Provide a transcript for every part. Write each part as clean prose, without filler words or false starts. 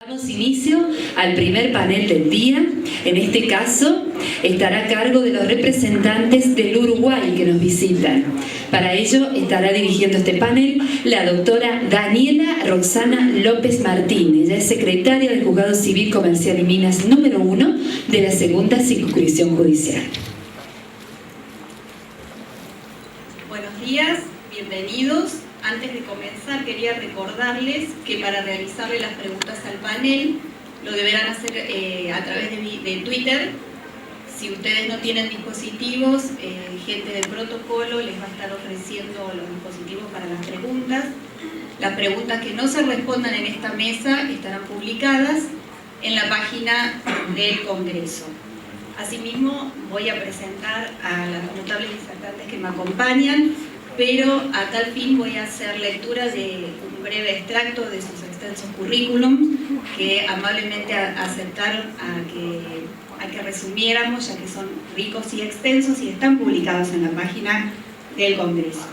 Damos inicio al primer panel del día. En este caso estará a cargo de los representantes del Uruguay que nos visitan. Para ello estará dirigiendo este panel la doctora Daniela Roxana López Martín. Ella es secretaria del Juzgado Civil Comercial y Minas número 1 de la segunda circunscripción judicial. Buenos días, bienvenidos. Antes de comenzar quería recordarles que para realizarle las preguntas al panel lo deberán hacer a través de Twitter. Si ustedes no tienen dispositivos, gente del protocolo les va a estar ofreciendo los dispositivos para las preguntas. Las preguntas que no se respondan en esta mesa estarán publicadas en la página del Congreso. Asimismo, voy a presentar a las notables disertantes que me acompañan, pero a tal fin voy a hacer lectura de un breve extracto de sus extensos currículums que amablemente aceptaron a que resumiéramos, ya que son ricos y extensos y están publicados en la página del Congreso.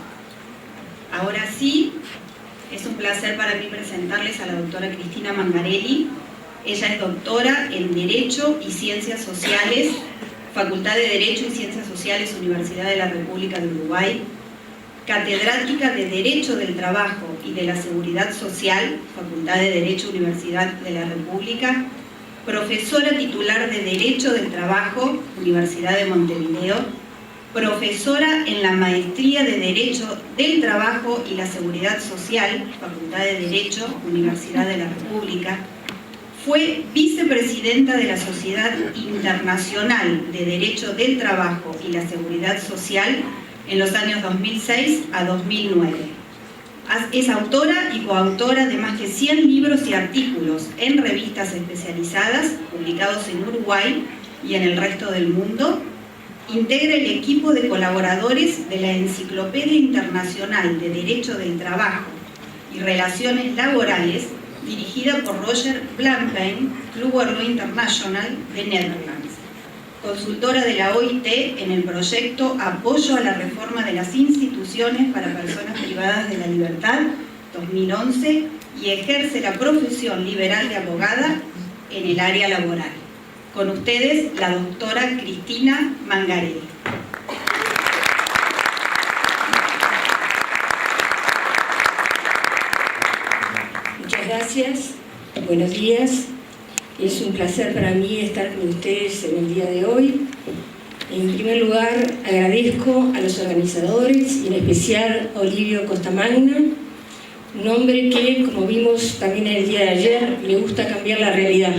Ahora sí, es un placer para mí presentarles a la doctora Cristina Mangarelli. Ella es doctora en Derecho y Ciencias Sociales, Facultad de Derecho y Ciencias Sociales, Universidad de la República de Uruguay, catedrática de Derecho del Trabajo y de la Seguridad Social, Facultad de Derecho, Universidad de la República, profesora titular de Derecho del Trabajo, Universidad de Montevideo, profesora en la Maestría de Derecho del Trabajo y la Seguridad Social, Facultad de Derecho, Universidad de la República, fue vicepresidenta de la Sociedad Internacional de Derecho del Trabajo y la Seguridad Social en los años 2006 a 2009. Es autora y coautora de más de 100 libros y artículos en revistas especializadas publicados en Uruguay y en el resto del mundo. Integra el equipo de colaboradores de la Enciclopedia Internacional de Derecho del Trabajo y Relaciones Laborales, dirigida por Roger Blankheim, Club Law International de Netherlands. Consultora de la OIT en el proyecto Apoyo a la Reforma de las Instituciones para Personas Privadas de la Libertad, 2011, y ejerce la profesión liberal de abogada en el área laboral. Con ustedes, la doctora Cristina Mangarelli. Muchas gracias, buenos días. Es un placer para mí estar con ustedes en el día de hoy. En primer lugar, agradezco a los organizadores y en especial a Olivio Costamagna, un hombre que, como vimos también el día de ayer, le gusta cambiar la realidad.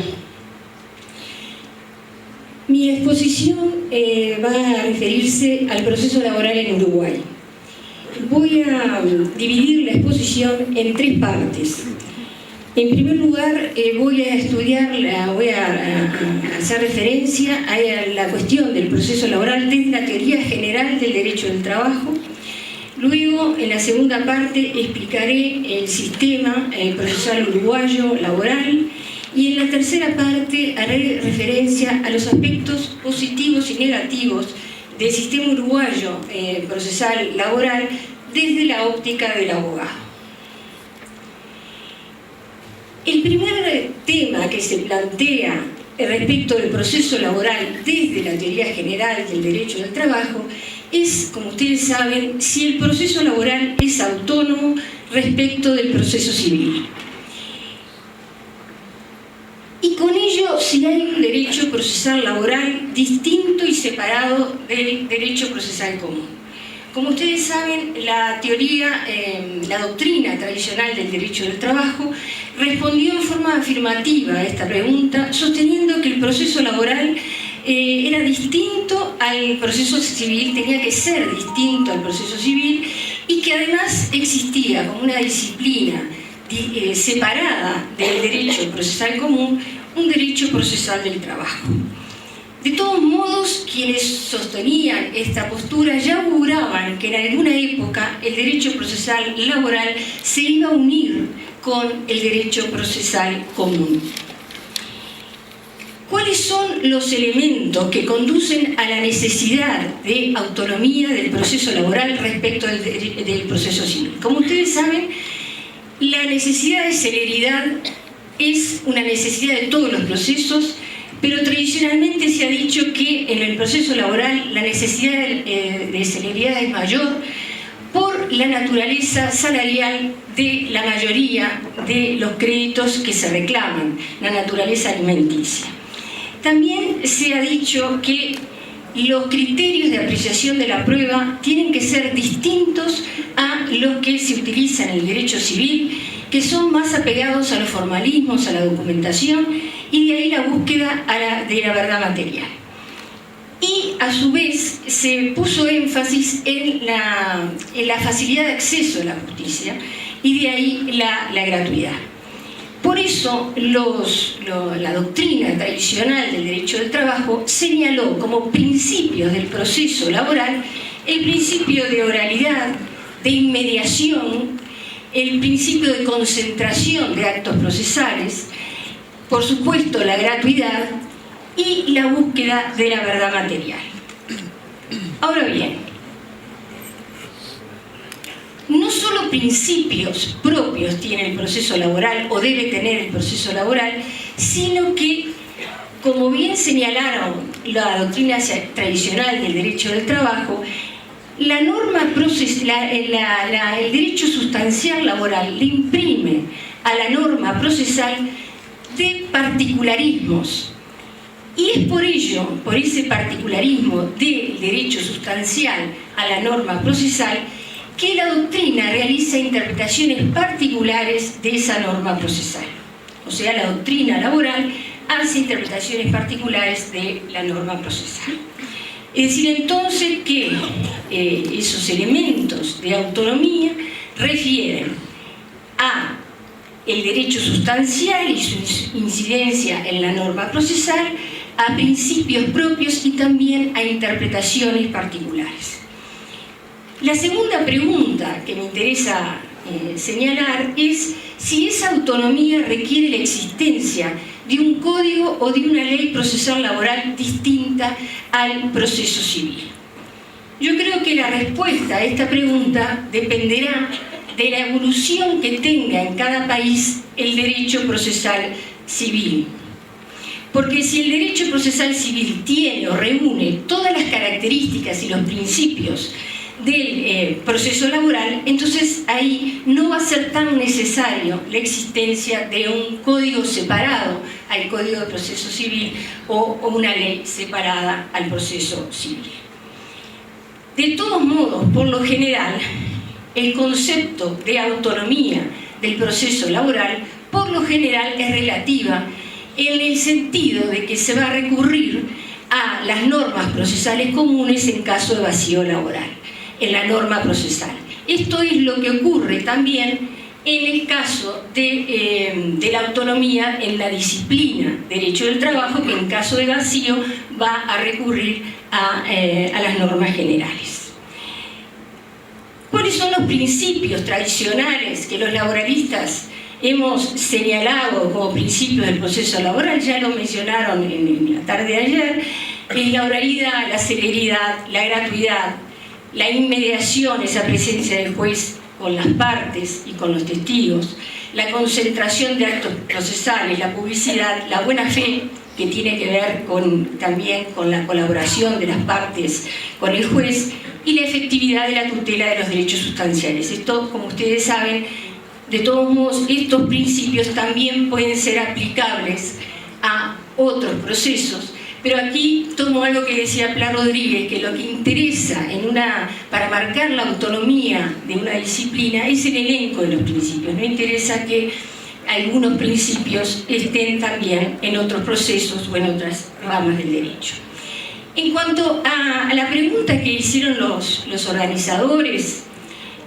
Mi exposición va a referirse al proceso laboral en Uruguay. Voy a dividir la exposición en tres partes. En primer lugar, voy a hacer referencia a la cuestión del proceso laboral desde la teoría general del derecho del trabajo. Luego, en la segunda parte, explicaré el sistema procesal uruguayo laboral. Y en la tercera parte, haré referencia a los aspectos positivos y negativos del sistema uruguayo procesal laboral desde la óptica del abogado. El primer tema que se plantea respecto del proceso laboral desde la teoría general del derecho del trabajo es, como ustedes saben, si el proceso laboral es autónomo respecto del proceso civil. Y con ello, si hay un derecho procesal laboral distinto y separado del derecho procesal común. Como ustedes saben, la doctrina tradicional del derecho del trabajo respondió en forma afirmativa a esta pregunta, sosteniendo que el proceso laboral era distinto al proceso civil, tenía que ser distinto al proceso civil, y que además existía como una disciplina separada del derecho procesal común, un derecho procesal del trabajo. De todos modos, quienes sostenían esta postura ya auguraban que en alguna época el derecho procesal laboral se iba a unir con el derecho procesal común. ¿Cuáles son los elementos que conducen a la necesidad de autonomía del proceso laboral respecto del proceso civil? Como ustedes saben, la necesidad de celeridad es una necesidad de todos los procesos, pero tradicionalmente se ha dicho que en el proceso laboral la necesidad de celeridad es mayor por la naturaleza salarial de la mayoría de los créditos que se reclaman, la naturaleza alimenticia. También se ha dicho que los criterios de apreciación de la prueba tienen que ser distintos a los que se utilizan en el derecho civil, que son más apegados a los formalismos, a la documentación, y de ahí la búsqueda de la verdad material. Y a su vez se puso énfasis en la facilidad de acceso a la justicia, y de ahí la gratuidad. Por eso la doctrina tradicional del derecho del trabajo señaló como principios del proceso laboral el principio de oralidad, de inmediación, el principio de concentración de actos procesales, por supuesto la gratuidad y la búsqueda de la verdad material. Ahora bien, no solo principios propios tiene el proceso laboral o debe tener el proceso laboral, sino que, como bien señalaron la doctrina tradicional del derecho del trabajo, la norma el derecho sustancial laboral le imprime a la norma procesal de particularismos. Y es por ello, por ese particularismo del derecho sustancial a la norma procesal, que la doctrina realiza interpretaciones particulares de esa norma procesal. O sea, la doctrina laboral hace interpretaciones particulares de la norma procesal. Es decir, entonces, que esos elementos de autonomía refieren a el derecho sustancial y su incidencia en la norma procesal, a principios propios y también a interpretaciones particulares. La segunda pregunta que me interesa señalar es si esa autonomía requiere la existencia de un código o de una ley procesal laboral distinta al proceso civil. Yo creo que la respuesta a esta pregunta dependerá de la evolución que tenga en cada país el derecho procesal civil. Porque si el derecho procesal civil tiene o reúne todas las características y los principios del proceso laboral, entonces ahí no va a ser tan necesario la existencia de un código separado al Código de Proceso Civil o una ley separada al proceso civil. De todos modos, por lo general, el concepto de autonomía del proceso laboral, por lo general, es relativa en el sentido de que se va a recurrir a las normas procesales comunes en caso de vacío laboral, en la norma procesal. Esto es lo que ocurre también en el caso de la autonomía en la disciplina Derecho del Trabajo, que en caso de vacío va a recurrir a las normas generales. ¿Cuáles son los principios tradicionales que los laboralistas hemos señalado como principios del proceso laboral? Ya lo mencionaron en la tarde de ayer: la oralidad, la celeridad, la gratuidad, la inmediación, esa presencia del juez con las partes y con los testigos, la concentración de actos procesales, la publicidad, la buena fe, que tiene que ver también con la colaboración de las partes con el juez, y la efectividad de la tutela de los derechos sustanciales. Esto, como ustedes saben, de todos modos, estos principios también pueden ser aplicables a otros procesos, pero aquí tomo algo que decía Pla Rodríguez, que lo que interesa para marcar la autonomía de una disciplina es el elenco de los principios. No interesa que algunos principios estén también en otros procesos o en otras ramas del derecho. En cuanto a la pregunta que hicieron los organizadores,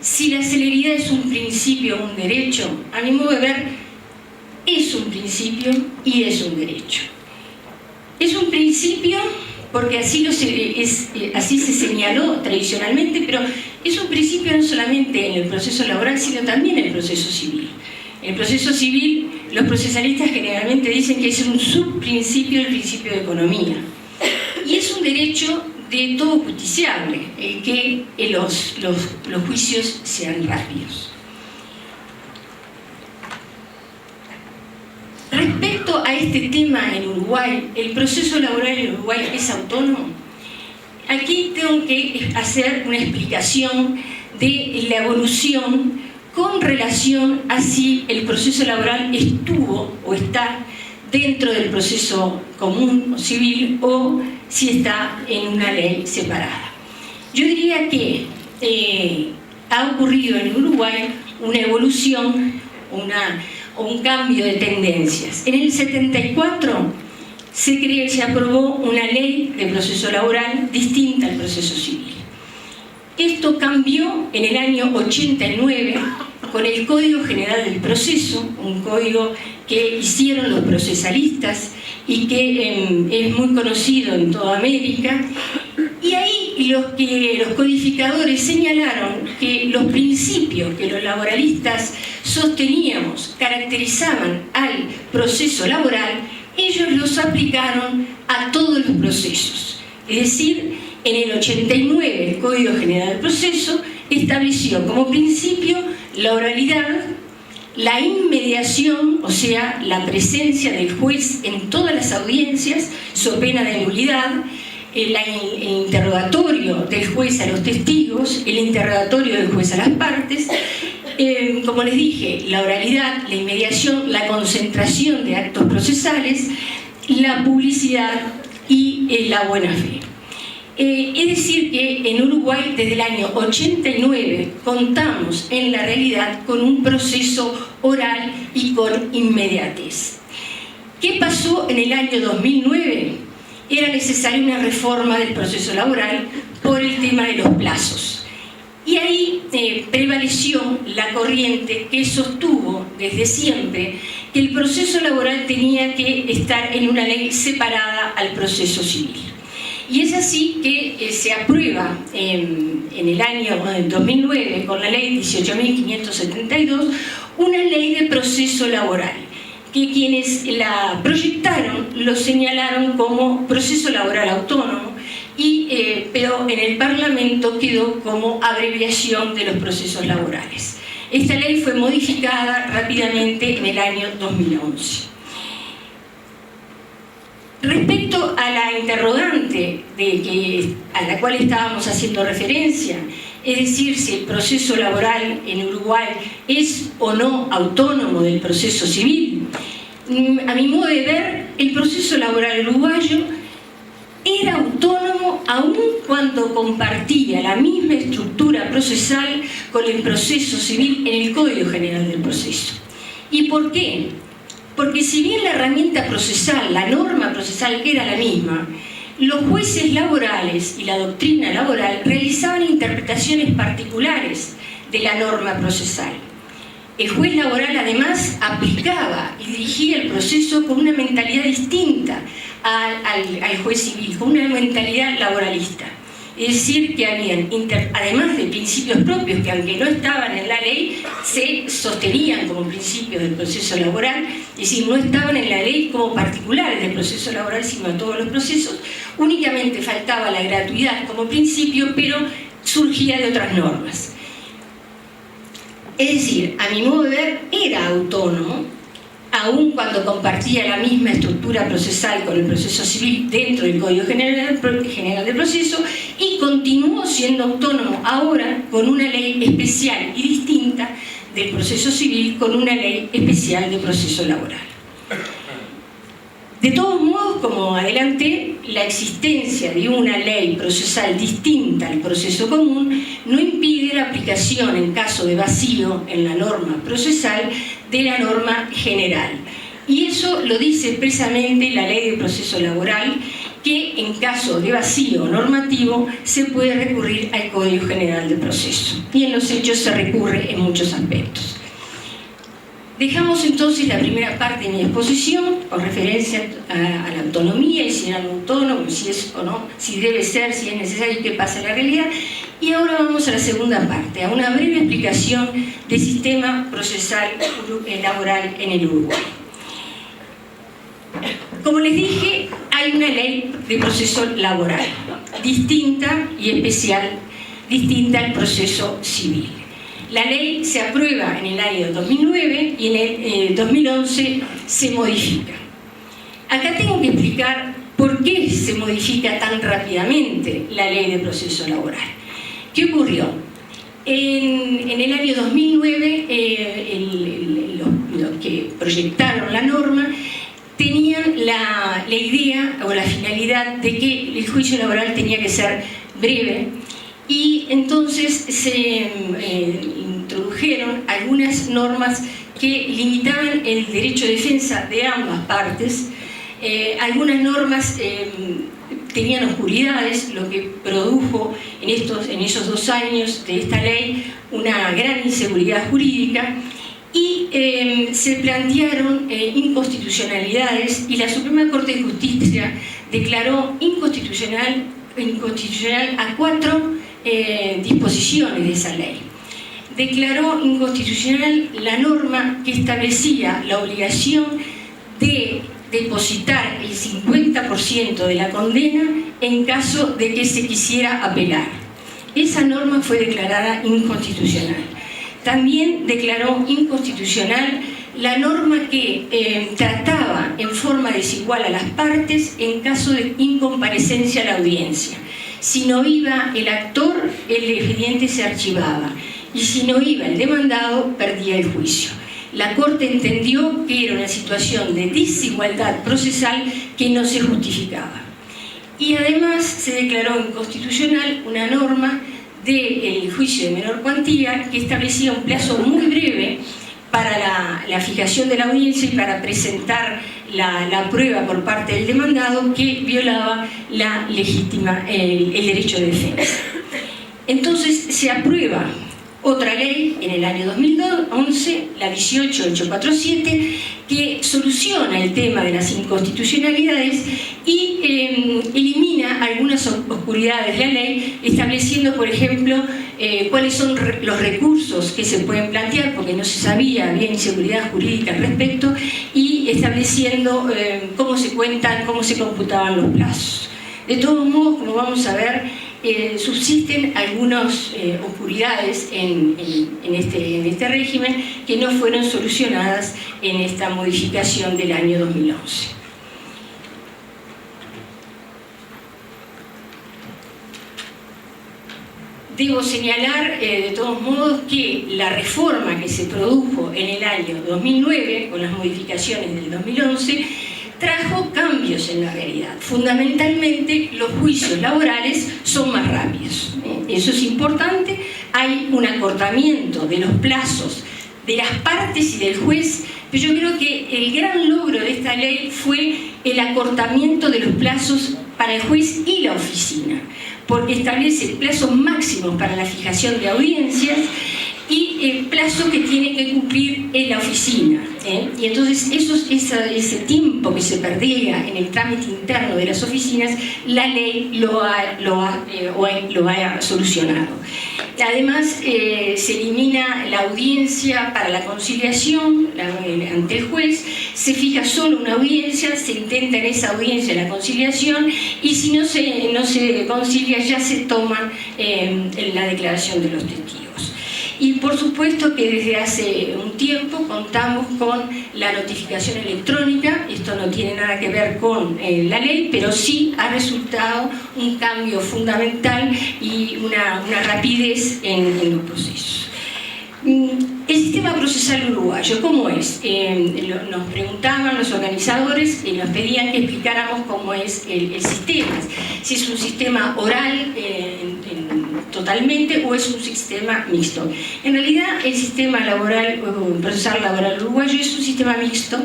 si la celeridad es un principio o un derecho, a mi modo de ver, es un principio y es un derecho. Es un principio porque así se señaló tradicionalmente, pero es un principio no solamente en el proceso laboral, sino también en el proceso civil. En el proceso civil, los procesalistas generalmente dicen que es un subprincipio del principio de economía. Y es un derecho de todo justiciable, el que los juicios sean rápidos. este tema en Uruguay, ¿el proceso laboral en Uruguay es autónomo? Aquí tengo que hacer una explicación de la evolución con relación a si el proceso laboral estuvo o está dentro del proceso común o civil o si está en una ley separada. Yo diría que ha ocurrido en Uruguay una evolución o un cambio de tendencias. En el 74 se aprobó una ley de proceso laboral distinta al proceso civil. Esto cambió en el año 89 con el Código General del Proceso, un código que hicieron los procesalistas y que es muy conocido en toda América. Y ahí los codificadores señalaron que los principios que los laboralistas sosteníamos, caracterizaban al proceso laboral, ellos los aplicaron a todos los procesos. Es decir, en el 89 el Código General del Proceso estableció como principio la oralidad, la inmediación, o sea, la presencia del juez en todas las audiencias, so pena de nulidad, el interrogatorio del juez a los testigos, el interrogatorio del juez a las partes, como les dije, la oralidad, la inmediación, la concentración de actos procesales, la publicidad y la buena fe. Es decir que en Uruguay desde el año 89 contamos en la realidad con un proceso oral y con inmediatez. ¿Qué pasó en el año 2009? Era necesaria una reforma del proceso laboral por el tema de los plazos. Y ahí prevaleció la corriente que sostuvo desde siempre que el proceso laboral tenía que estar en una ley separada al proceso civil. Y es así que se aprueba en el año 2009, con la ley 18.572, una ley de proceso laboral, que quienes la proyectaron lo señalaron como proceso laboral autónomo, pero en el Parlamento quedó como abreviación de los procesos laborales. Esta ley fue modificada rápidamente en el año 2011. Respecto a la interrogante a la cual estábamos haciendo referencia, es decir, si el proceso laboral en Uruguay es o no autónomo del proceso civil, a mi modo de ver, el proceso laboral uruguayo era autónomo aun cuando compartía la misma estructura procesal con el proceso civil en el Código General del Proceso. ¿Y por qué? Porque si bien la herramienta procesal, la norma procesal que era la misma, los jueces laborales y la doctrina laboral realizaban interpretaciones particulares de la norma procesal. El juez laboral además aplicaba y dirigía el proceso con una mentalidad distinta al juez civil, con una mentalidad laboralista. Es decir, que habían, además de principios propios que aunque no estaban en la ley, se sostenían como principios del proceso laboral, es decir, no estaban en la ley como particulares del proceso laboral, sino en todos los procesos. Únicamente faltaba la gratuidad como principio, pero surgía de otras normas. Es decir, a mi modo de ver, era autónomo, aun cuando compartía la misma estructura procesal con el proceso civil dentro del Código General del Proceso, y continuó siendo autónomo ahora con una ley especial y distinta del proceso civil, con una ley especial de proceso laboral. De todos modos, como adelanté, la existencia de una ley procesal distinta al proceso común no impide la aplicación en caso de vacío en la norma procesal de la norma general. Y eso lo dice expresamente la Ley de Proceso Laboral, que en caso de vacío normativo se puede recurrir al Código General de Proceso. Y en los hechos se recurre en muchos aspectos. Dejamos entonces la primera parte de mi exposición con referencia a la autonomía y si era autónomo, si es o no, si debe ser, si es necesario y qué pasa en la realidad. Y ahora vamos a la segunda parte, a una breve explicación del sistema procesal laboral en el Uruguay. Como les dije, hay una ley de proceso laboral distinta y especial, distinta al proceso civil. La ley se aprueba en el año 2009 y en el 2011 se modifica. Acá tengo que explicar por qué se modifica tan rápidamente la ley de proceso laboral. ¿Qué ocurrió? En el año 2009, los que proyectaron la norma tenían la idea o la finalidad de que el juicio laboral tenía que ser breve, y entonces se introdujeron algunas normas que limitaban el derecho de defensa de ambas partes. Algunas normas tenían oscuridades, lo que produjo en esos 2 años de esta ley una gran inseguridad jurídica, y se plantearon inconstitucionalidades, y la Suprema Corte de Justicia declaró inconstitucional a 4 disposiciones de esa ley. Declaró inconstitucional la norma que establecía la obligación de depositar el 50% de la condena en caso de que se quisiera apelar. Esa norma fue declarada inconstitucional. También declaró inconstitucional la norma que trataba en forma desigual a las partes en caso de incomparecencia a la audiencia. Si no iba el actor, el expediente se archivaba, y si no iba el demandado, perdía el juicio. La Corte entendió que era una situación de desigualdad procesal que no se justificaba. Y además se declaró inconstitucional una norma del juicio de menor cuantía que establecía un plazo muy breve para la fijación de la audiencia y para presentar la prueba por parte del demandado, que violaba el derecho de defensa. Entonces se aprueba otra ley en el año 2011, la 18847, que soluciona el tema de las inconstitucionalidades y elimina algunas oscuridades de la ley, estableciendo, por ejemplo, cuáles son los recursos que se pueden plantear, porque no se sabía, había inseguridad jurídica al respecto, y estableciendo cómo se cuentan, cómo se computaban los plazos. De todos modos, como vamos a ver, subsisten algunas oscuridades en este régimen que no fueron solucionadas en esta modificación del año 2011. Debo señalar, de todos modos, que la reforma que se produjo en el año 2009, con las modificaciones del 2011, trajo cambios en la realidad. Fundamentalmente, los juicios laborales son más rápidos. Eso es importante. Hay un acortamiento de los plazos de las partes y del juez, pero yo creo que el gran logro de esta ley fue el acortamiento de los plazos para el juez y la oficina, porque establece plazos máximos para la fijación de audiencias y el plazo que tiene que cumplir en la oficina. Y entonces ese tiempo que se perdía en el trámite interno de las oficinas, la ley lo ha solucionado. Además, se elimina la audiencia para la conciliación ante el juez, se fija solo una audiencia, se intenta en esa audiencia la conciliación, y si no se concilia, ya se toma la declaración de los testigos. Y por supuesto que desde hace un tiempo contamos con la notificación electrónica. Esto no tiene nada que ver con la ley, pero sí ha resultado un cambio fundamental y una rapidez en los procesos. El sistema procesal uruguayo, ¿cómo es? Nos preguntaban los organizadores y nos pedían que explicáramos cómo es el sistema. Si es un sistema oral totalmente o es un sistema mixto. En realidad, el sistema procesal laboral uruguayo es un sistema mixto.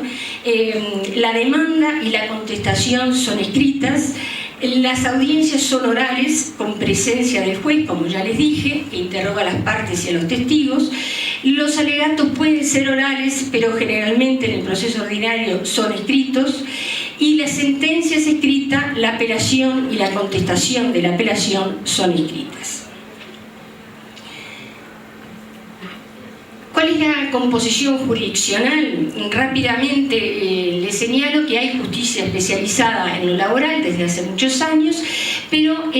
La demanda y la contestación son escritas. Las audiencias son orales, con presencia del juez, como ya les dije, que interroga a las partes y a los testigos. Los alegatos pueden ser orales, pero generalmente en el proceso ordinario son escritos. Y la sentencia es escrita, la apelación y la contestación de la apelación son escritas. ¿Cuál es la composición jurisdiccional, rápidamente les señalo que hay justicia especializada en lo laboral desde hace muchos años, pero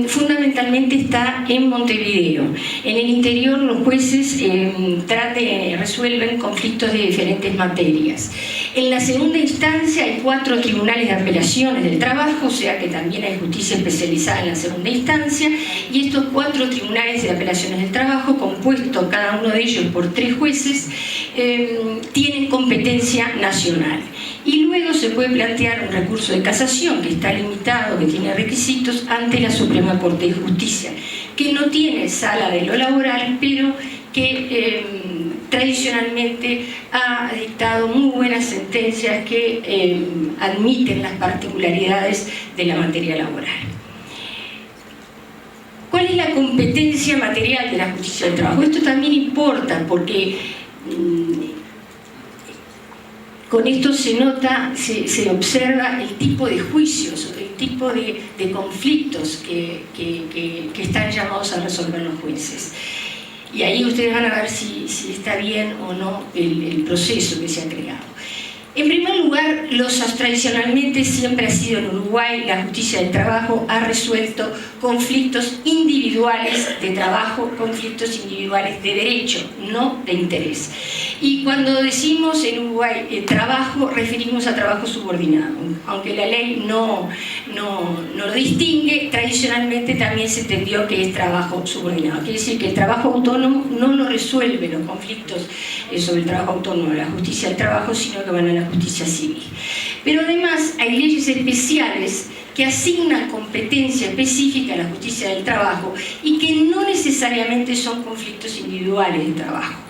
fundamentalmente está en Montevideo. En el interior los jueces resuelven conflictos de diferentes materias. En la segunda instancia hay 4 tribunales de apelaciones del trabajo, o sea que también hay justicia especializada en la segunda instancia, y estos 4 tribunales de apelaciones del trabajo, compuestos cada uno de ellos por 3 jueces, tienen competencia nacional. Y luego se puede plantear un recurso de casación que está limitado, que tiene requisitos, ante la Suprema Corte de Justicia, que no tiene sala de lo laboral, pero que tradicionalmente ha dictado muy buenas sentencias que admiten las particularidades de la materia laboral. ¿Cuál es la competencia material de la justicia del trabajo? Esto también importa porque con esto se nota, se observa el tipo de juicios, el tipo de conflictos que están llamados a resolver los jueces. Y ahí ustedes van a ver si está bien o no el proceso que se ha creado. En primer lugar, tradicionalmente siempre ha sido en Uruguay, la justicia del trabajo ha resuelto conflictos individuales de trabajo, conflictos individuales de derecho, no de interés. Y cuando decimos en Uruguay trabajo, referimos a trabajo subordinado. Aunque la ley no lo distingue, tradicionalmente también se entendió que es trabajo subordinado. Quiere decir que el trabajo autónomo no lo resuelve los conflictos sobre el trabajo autónomo de la justicia del trabajo, sino que van a la justicia civil. Pero además hay leyes especiales que asignan competencia específica a la justicia del trabajo y que no necesariamente son conflictos individuales de trabajo.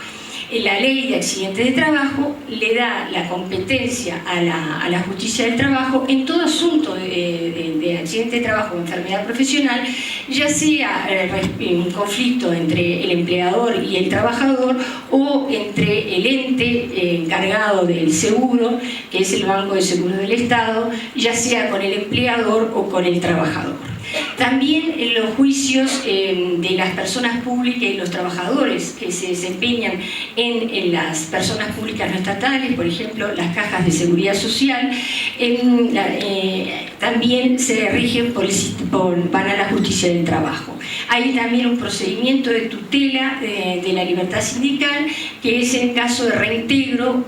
La ley de accidentes de trabajo le da la competencia a la justicia del trabajo en todo asunto de accidente de trabajo o enfermedad profesional, ya sea un conflicto entre el empleador y el trabajador o entre el ente encargado del seguro, que es el Banco de Seguros del Estado, ya sea con el empleador o con el trabajador. También en los juicios de las personas públicas y los trabajadores que se desempeñan en las personas públicas no estatales, por ejemplo, las cajas de seguridad social, también se rigen van a la justicia del trabajo. Hay también un procedimiento de tutela de la libertad sindical, que es en caso de reintegro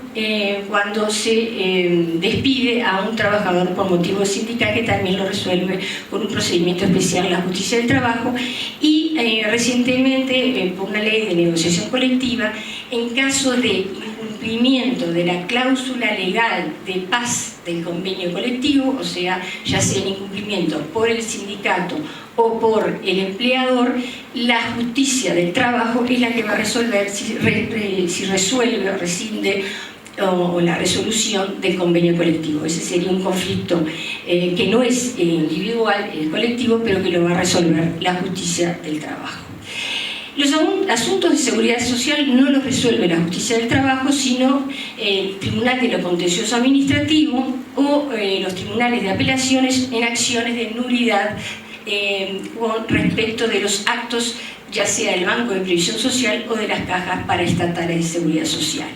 cuando se despide a un trabajador por motivo sindical, que también lo resuelve con un procedimiento especial la justicia del trabajo. Y recientemente, por una ley de negociación colectiva, en caso de incumplimiento de la cláusula legal de paz del convenio colectivo, o sea, ya sea en incumplimiento por el sindicato o por el empleador, la justicia del trabajo es la que va a resolver si resuelve o rescinde o la resolución del convenio colectivo. Ese sería un conflicto que no es individual, es colectivo, pero que lo va a resolver la justicia del trabajo. Los asuntos de seguridad social no los resuelve la justicia del trabajo, sino el Tribunal de lo Contencioso Administrativo o los tribunales de apelaciones en acciones de nulidad con respecto de los actos, ya sea del Banco de Previsión Social o de las cajas paraestatales de seguridad social.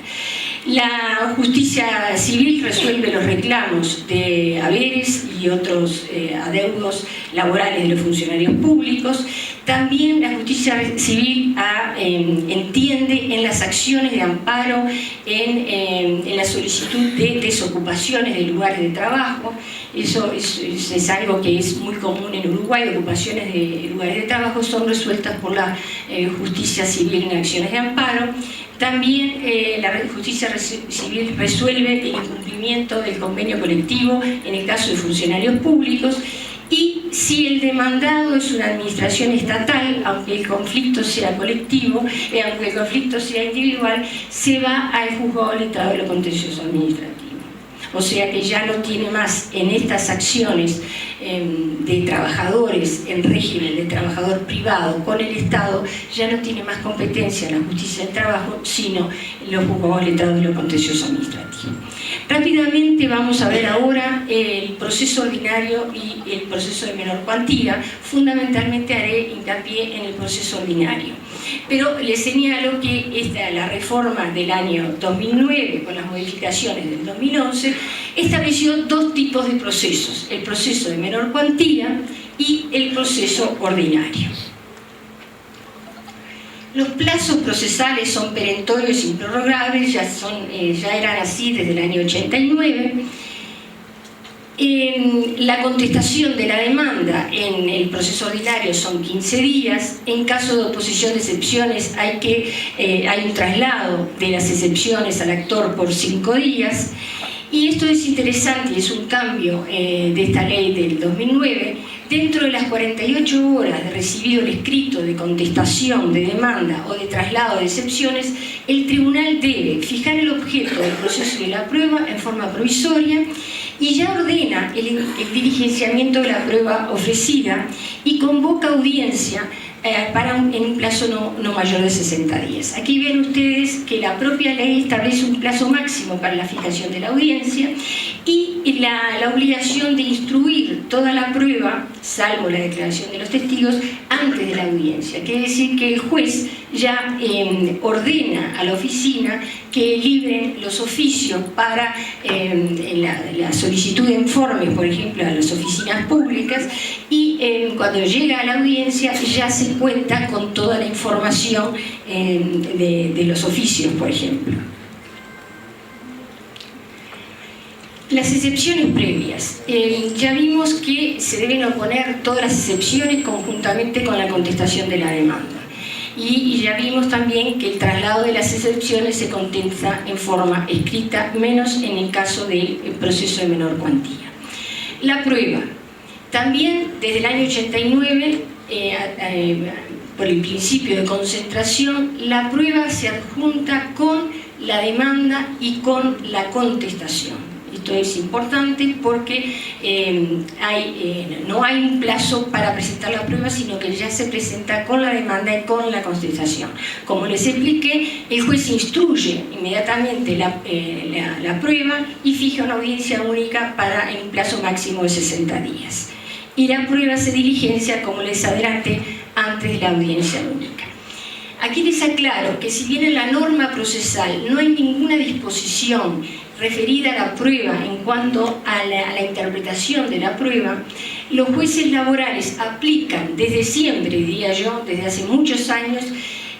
La justicia civil resuelve los reclamos de haberes y otros adeudos laborales de los funcionarios públicos. También la justicia civil entiende en las acciones de amparo, en la solicitud de desocupaciones de lugares de trabajo. Eso es algo que es muy común en Uruguay. Ocupaciones de lugares de trabajo son resueltas por la justicia civil en acciones de amparo. También la justicia civil resuelve el incumplimiento del convenio colectivo en el caso de funcionarios públicos, y si el demandado es una administración estatal, aunque el conflicto sea colectivo, aunque el conflicto sea individual, se va al juzgado letrado de lo contencioso administrativo. O sea que ya no tiene más en estas acciones de trabajadores en régimen de trabajador privado con el Estado ya no tiene más competencia en la justicia del trabajo, sino los juzgados letrados de lo contencioso administrativo. Rápidamente vamos a ver ahora el proceso ordinario y el proceso de menor cuantía. Fundamentalmente haré hincapié en el proceso ordinario. Pero les señalo que la reforma del año 2009, con las modificaciones del 2011, estableció dos tipos de procesos: el proceso de menor cuantía y el proceso ordinario. Los plazos procesales son perentorios e improrrogables, ya eran así desde el año 89. La contestación de la demanda en el proceso ordinario son 15 días. En caso de oposición de excepciones hay un traslado de las excepciones al actor por 5 días. Y esto es interesante y es un cambio de esta ley del 2009. Dentro de las 48 horas de recibido el escrito de contestación de demanda o de traslado de excepciones, el tribunal debe fijar el objeto del proceso de la prueba en forma provisoria y ya ordena el diligenciamiento de la prueba ofrecida y convoca audiencia en un plazo no mayor de 60 días. Aquí ven ustedes que la propia ley establece un plazo máximo para la fijación de la audiencia y la obligación de instruir toda la prueba, salvo la declaración de los testigos, antes de la audiencia. Quiere decir que el juez ya ordena a la oficina que libren los oficios para la solicitud de informes, por ejemplo, a las oficinas públicas, y cuando llega a la audiencia ya se cuenta con toda la información de los oficios, por ejemplo. Las excepciones previas. Ya vimos que se deben oponer todas las excepciones conjuntamente con la contestación de la demanda. Y ya vimos también que el traslado de las excepciones se contesta en forma escrita, menos en el caso del proceso de menor cuantía. La prueba. También desde el año 89, por el principio de concentración, la prueba se adjunta con la demanda y con la contestación. Esto es importante porque no hay un plazo para presentar la prueba, sino que ya se presenta con la demanda y con la contestación. Como les expliqué, el juez instruye inmediatamente la prueba y fija una audiencia única en un plazo máximo de 60 días. Y la prueba se diligencia, como les adelanté, antes de la audiencia única. Aquí les aclaro que si bien en la norma procesal no hay ninguna disposición referida a la prueba en cuanto a la interpretación de la prueba, los jueces laborales aplican desde siempre, diría yo, desde hace muchos años,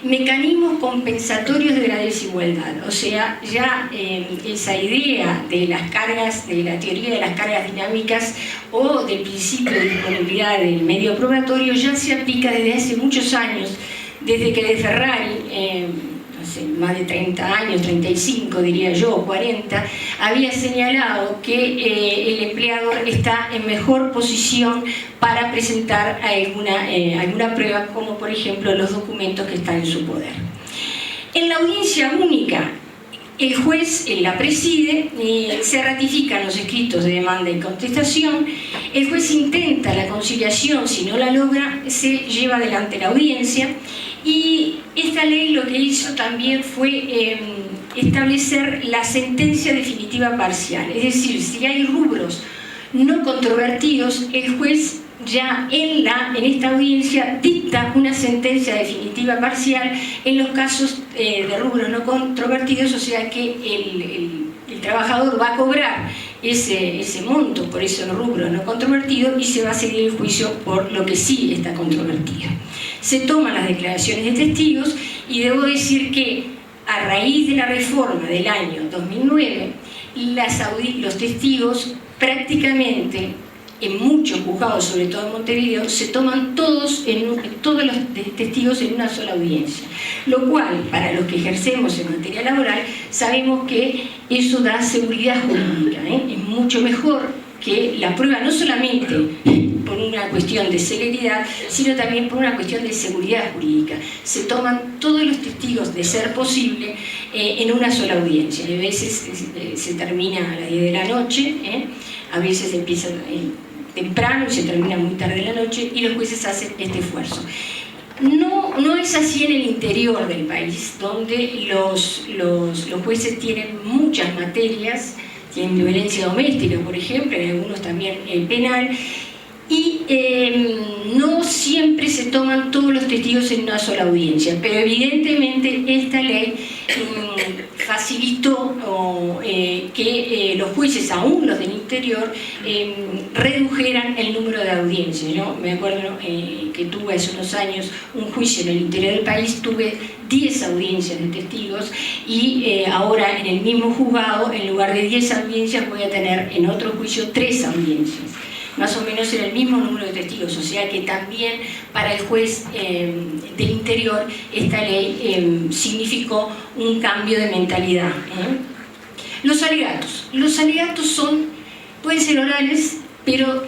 mecanismos compensatorios de la desigualdad. O sea, ya esa idea de las cargas, de la teoría de las cargas dinámicas o del principio de disponibilidad del medio probatorio ya se aplica desde hace muchos años, desde que de Ferrari, hace más de 30 años, 35 diría yo, 40, había señalado que el empleador está en mejor posición para presentar alguna prueba, como por ejemplo los documentos que están en su poder. En la audiencia única, el juez la preside, se ratifican los escritos de demanda y contestación, el juez intenta la conciliación, si no la logra, se lleva adelante la audiencia. Y esta ley lo que hizo también fue establecer la sentencia definitiva parcial. Es decir, si hay rubros no controvertidos, el juez ya en esta audiencia dicta una sentencia definitiva parcial en los casos de rubros no controvertidos, o sea que el trabajador va a cobrar ese monto por ese rubro no controvertido y se va a seguir el juicio por lo que sí está controvertido. Se toman las declaraciones de testigos y debo decir que a raíz de la reforma del año 2009, los testigos prácticamente en muchos juzgados, sobre todo en Montevideo, se toman todos los testigos en una sola audiencia. Lo cual, para los que ejercemos en materia laboral, sabemos que eso da seguridad jurídica. Es mucho mejor que la prueba, no solamente por una cuestión de celeridad, sino también por una cuestión de seguridad jurídica. Se toman todos los testigos, de ser posible, en una sola audiencia. A veces se termina a las 10 de la noche, a veces empiezan temprano y se termina muy tarde en la noche, y los jueces hacen este esfuerzo. No es así en el interior del país, donde los jueces tienen muchas materias, tienen violencia doméstica, por ejemplo, y algunos también penal, y no siempre se toman todos los testigos en una sola audiencia, pero evidentemente esta ley facilitó que los jueces, aún los del interior, redujeran el número de audiencias. Yo me acuerdo que tuve hace unos años un juicio en el interior del país, tuve 10 audiencias de testigos, y ahora en el mismo juzgado, en lugar de 10 audiencias, voy a tener en otro juicio 3 audiencias. Más o menos en el mismo número de testigos, o sea que también para el juez del interior esta ley significó un cambio de mentalidad. Los alegatos pueden ser orales, pero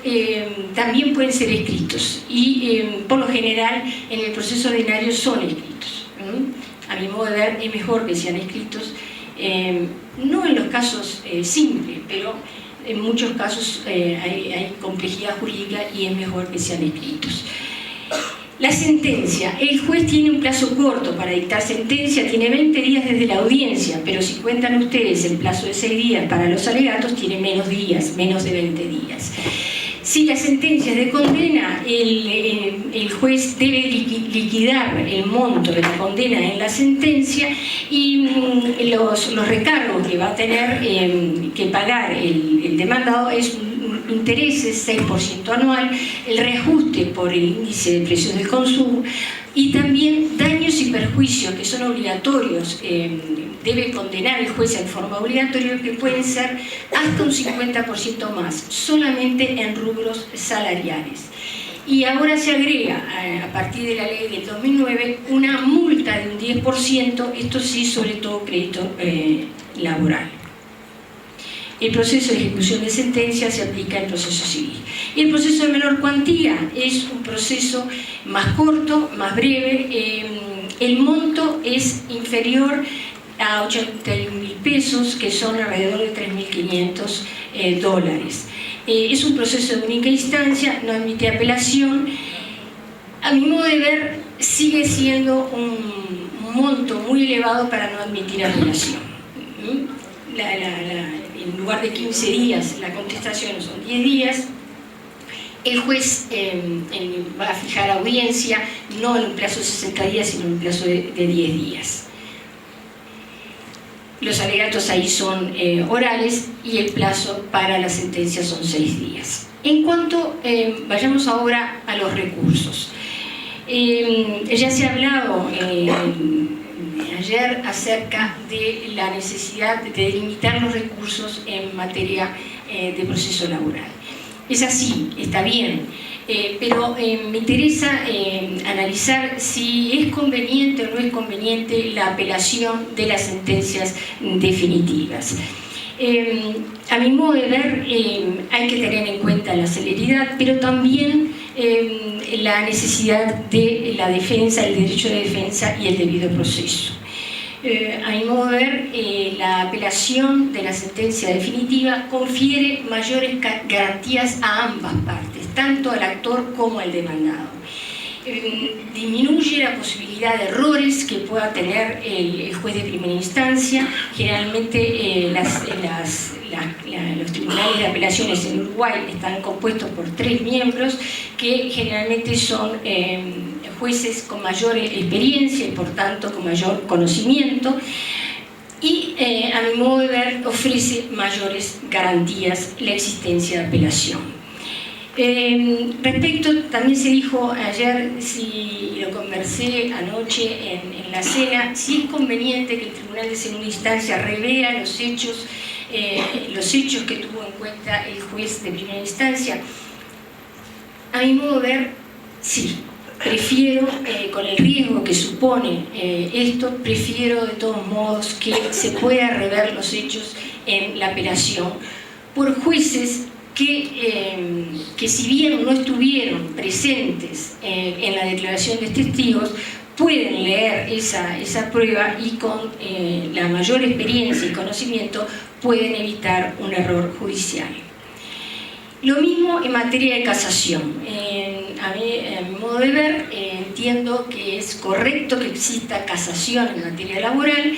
también pueden ser escritos, y por lo general en el proceso ordinario son escritos. A mi modo de ver es mejor que sean escritos, no en los casos simples, pero en muchos casos hay complejidad jurídica y es mejor que sean escritos. La sentencia. El juez tiene un plazo corto para dictar sentencia, tiene 20 días desde la audiencia, pero si cuentan ustedes el plazo de 6 días para los alegatos, tiene menos días, menos de 20 días. Si la sentencia es de condena, el juez debe liquidar el monto de la condena en la sentencia, y los recargos que va a tener que pagar el demandado es intereses 6% anual, el reajuste por el índice de precios del consumo, y también daños y perjuicios que son obligatorios. Debe condenar el juez en forma obligatoria, que pueden ser hasta un 50% más, solamente en rubros salariales. Y ahora se agrega, a partir de la ley del 2009, una multa de un 10%, esto sí, sobre todo crédito laboral. El proceso de ejecución de sentencia se aplica al proceso civil. Y el proceso de menor cuantía es un proceso más corto, más breve. El monto es inferior a 81.000 pesos, que son alrededor de $3.500. Es un proceso de única instancia, no admite apelación. A mi modo de ver, sigue siendo un monto muy elevado para no admitir apelación. En lugar de 15 días, la contestación son 10 días. El juez va a fijar audiencia no en un plazo de 60 días, sino en un plazo de 10 días. Los alegatos ahí son orales, y el plazo para la sentencia son 6 días. En cuanto, vayamos ahora a los recursos. Ya se ha hablado ayer acerca de la necesidad de delimitar los recursos en materia de proceso laboral. Es así, está bien, pero me interesa analizar si es conveniente o no es conveniente la apelación de las sentencias definitivas. A mi modo de ver, hay que tener en cuenta la celeridad, pero también la necesidad de la defensa, el derecho de defensa y el debido proceso. A mi modo de ver, la apelación de la sentencia definitiva confiere mayores garantías a ambas partes, tanto al actor como al demandado. Disminuye la posibilidad de errores que pueda tener el juez de primera instancia. Generalmente los tribunales de apelaciones en Uruguay están compuestos por 3 miembros, que generalmente son jueces con mayor experiencia y por tanto con mayor conocimiento, y a mi modo de ver ofrece mayores garantías la existencia de apelación. Respecto, también se dijo ayer, y lo conversé anoche en la cena, si es conveniente que el Tribunal de Segunda Instancia revea los hechos que tuvo en cuenta el juez de primera instancia. A mi modo de ver, sí. Prefiero, con el riesgo que supone esto, prefiero de todos modos que se pueda rever los hechos en la apelación por jueces que si bien no estuvieron presentes en la declaración de testigos, pueden leer esa prueba y con la mayor experiencia y conocimiento pueden evitar un error judicial. Lo mismo en materia de casación. A mi modo de ver, entiendo que es correcto que exista casación en materia laboral.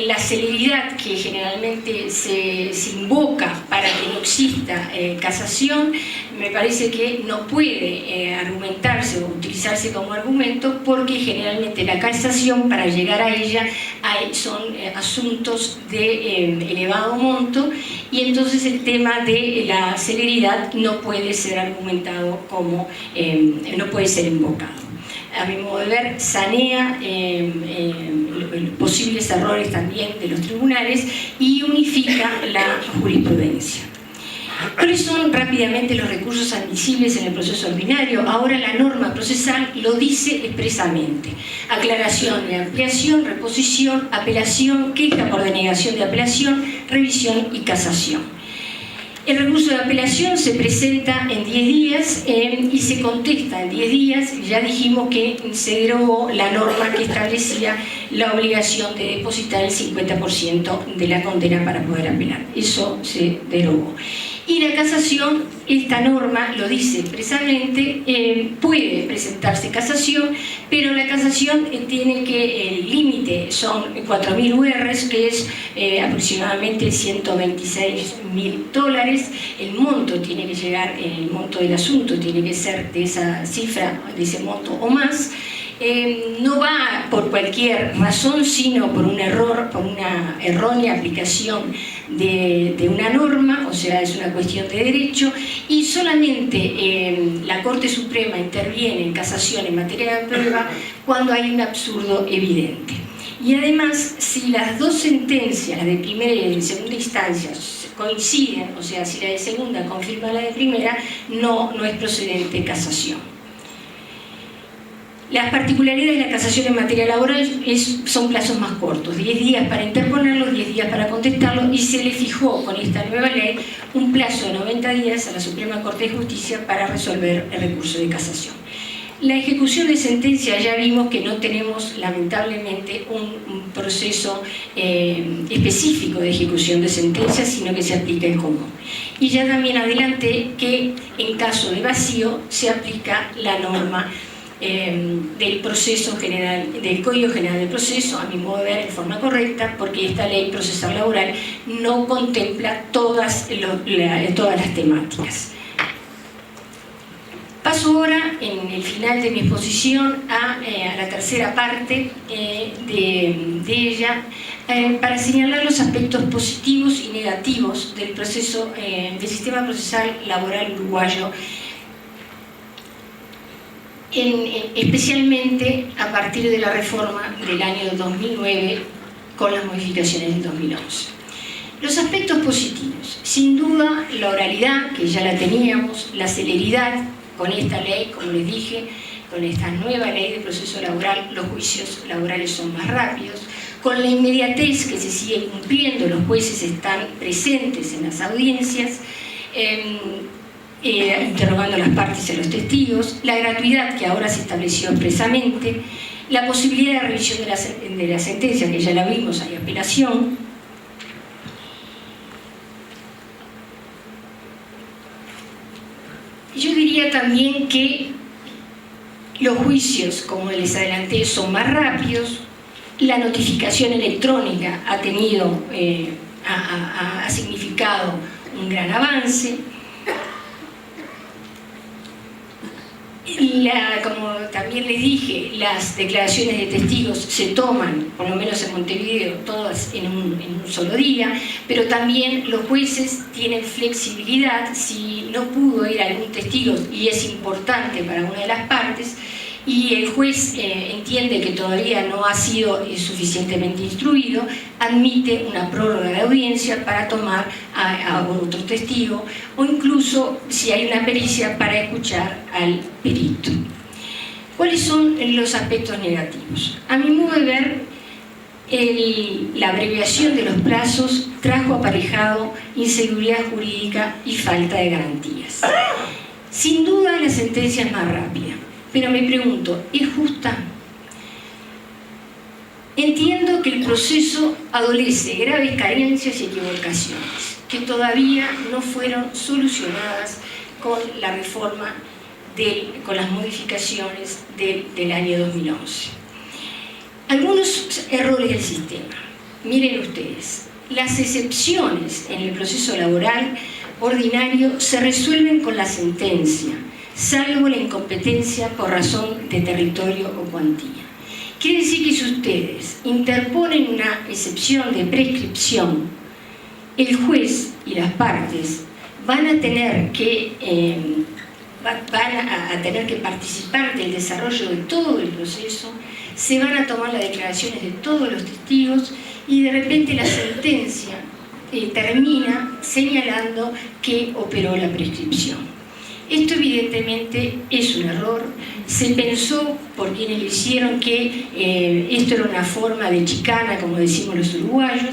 La celeridad que generalmente se invoca para que no exista casación, me parece que no puede argumentarse o utilizarse como argumento, porque generalmente la casación, para llegar a ella, son asuntos de elevado monto, y entonces el tema de la celeridad no puede ser argumentado como, no puede ser invocado. A mi modo de ver, sanea posibles errores también de los tribunales y unifica la jurisprudencia. ¿Cuáles son rápidamente los recursos admisibles en el proceso ordinario? Ahora la norma procesal lo dice expresamente: aclaración y ampliación, reposición, apelación, queja por denegación de apelación, revisión y casación. El recurso de apelación se presenta en 10 días y se contesta en 10 días. Ya dijimos que se derogó la norma que establecía la obligación de depositar el 50% de la condena para poder apelar. Eso se derogó. Y la casación, esta norma lo dice expresamente, puede presentarse casación, pero la casación tiene que, el límite son 4.000 URs, que es aproximadamente $126.000. El monto tiene que llegar, el monto del asunto tiene que ser de esa cifra, de ese monto o más. No va por cualquier razón, sino por un error, por una errónea aplicación de una norma, o sea, es una cuestión de derecho, y solamente la Corte Suprema interviene en casación en materia de prueba cuando hay un absurdo evidente. Y además, si las dos sentencias, la de primera y de segunda instancia, coinciden, o sea, si la de segunda confirma la de primera, no es procedente casación. Las particularidades de la casación en materia laboral son plazos más cortos, 10 días para interponerlo, 10 días para contestarlo, y se le fijó con esta nueva ley un plazo de 90 días a la Suprema Corte de Justicia para resolver el recurso de casación. La ejecución de sentencia, ya vimos que no tenemos lamentablemente un proceso específico de ejecución de sentencia, sino que se aplica el común. Y ya también adelanté que en caso de vacío se aplica la norma del proceso general, del Código General del Proceso, a mi modo de ver, en forma correcta, porque esta ley procesal laboral no contempla todas las temáticas. Paso ahora, en el final de mi exposición, a la tercera parte de ella, para señalar los aspectos positivos y negativos del proceso, del sistema procesal laboral uruguayo, especialmente a partir de la reforma del año 2009 con las modificaciones del 2011. Los aspectos positivos: sin duda la oralidad, que ya la teníamos, la celeridad. Con esta ley, como les dije, con esta nueva ley de proceso laboral, los juicios laborales son más rápidos. Con la inmediatez que se sigue cumpliendo, los jueces están presentes en las audiencias, interrogando a las partes y a los testigos, la gratuidad que ahora se estableció expresamente, la posibilidad de revisión de la sentencia, que ya la vimos, hay apelación. Yo diría también que los juicios, como les adelanté, son más rápidos. La notificación electrónica ha significado un gran avance. Como también les dije, las declaraciones de testigos se toman, por lo menos en Montevideo, todas en un solo día, pero también los jueces tienen flexibilidad. Si no pudo ir algún testigo y es importante para una de las partes, y el juez entiende que todavía no ha sido suficientemente instruido, admite una prórroga de audiencia para tomar a otro testigo, o incluso, si hay una pericia, para escuchar al perito. ¿Cuáles son los aspectos negativos? A mi modo de ver, la abreviación de los plazos trajo aparejado inseguridad jurídica y falta de garantías. Sin duda la sentencia es más rápida, pero me pregunto, ¿es justa? Entiendo que el proceso adolece graves carencias y equivocaciones, que todavía no fueron solucionadas con la reforma, con las modificaciones del año 2011. Algunos errores del sistema. Miren ustedes, las excepciones en el proceso laboral ordinario se resuelven con la sentencia, salvo la incompetencia por razón de territorio o cuantía. Quiere decir que si ustedes interponen una excepción de prescripción, el juez y las partes van a tener que participar del desarrollo de todo el proceso, se van a tomar las declaraciones de todos los testigos y de repente la sentencia termina señalando que operó la prescripción. Esto evidentemente es un error. Se pensó por quienes lo hicieron que esto era una forma de chicana, como decimos los uruguayos,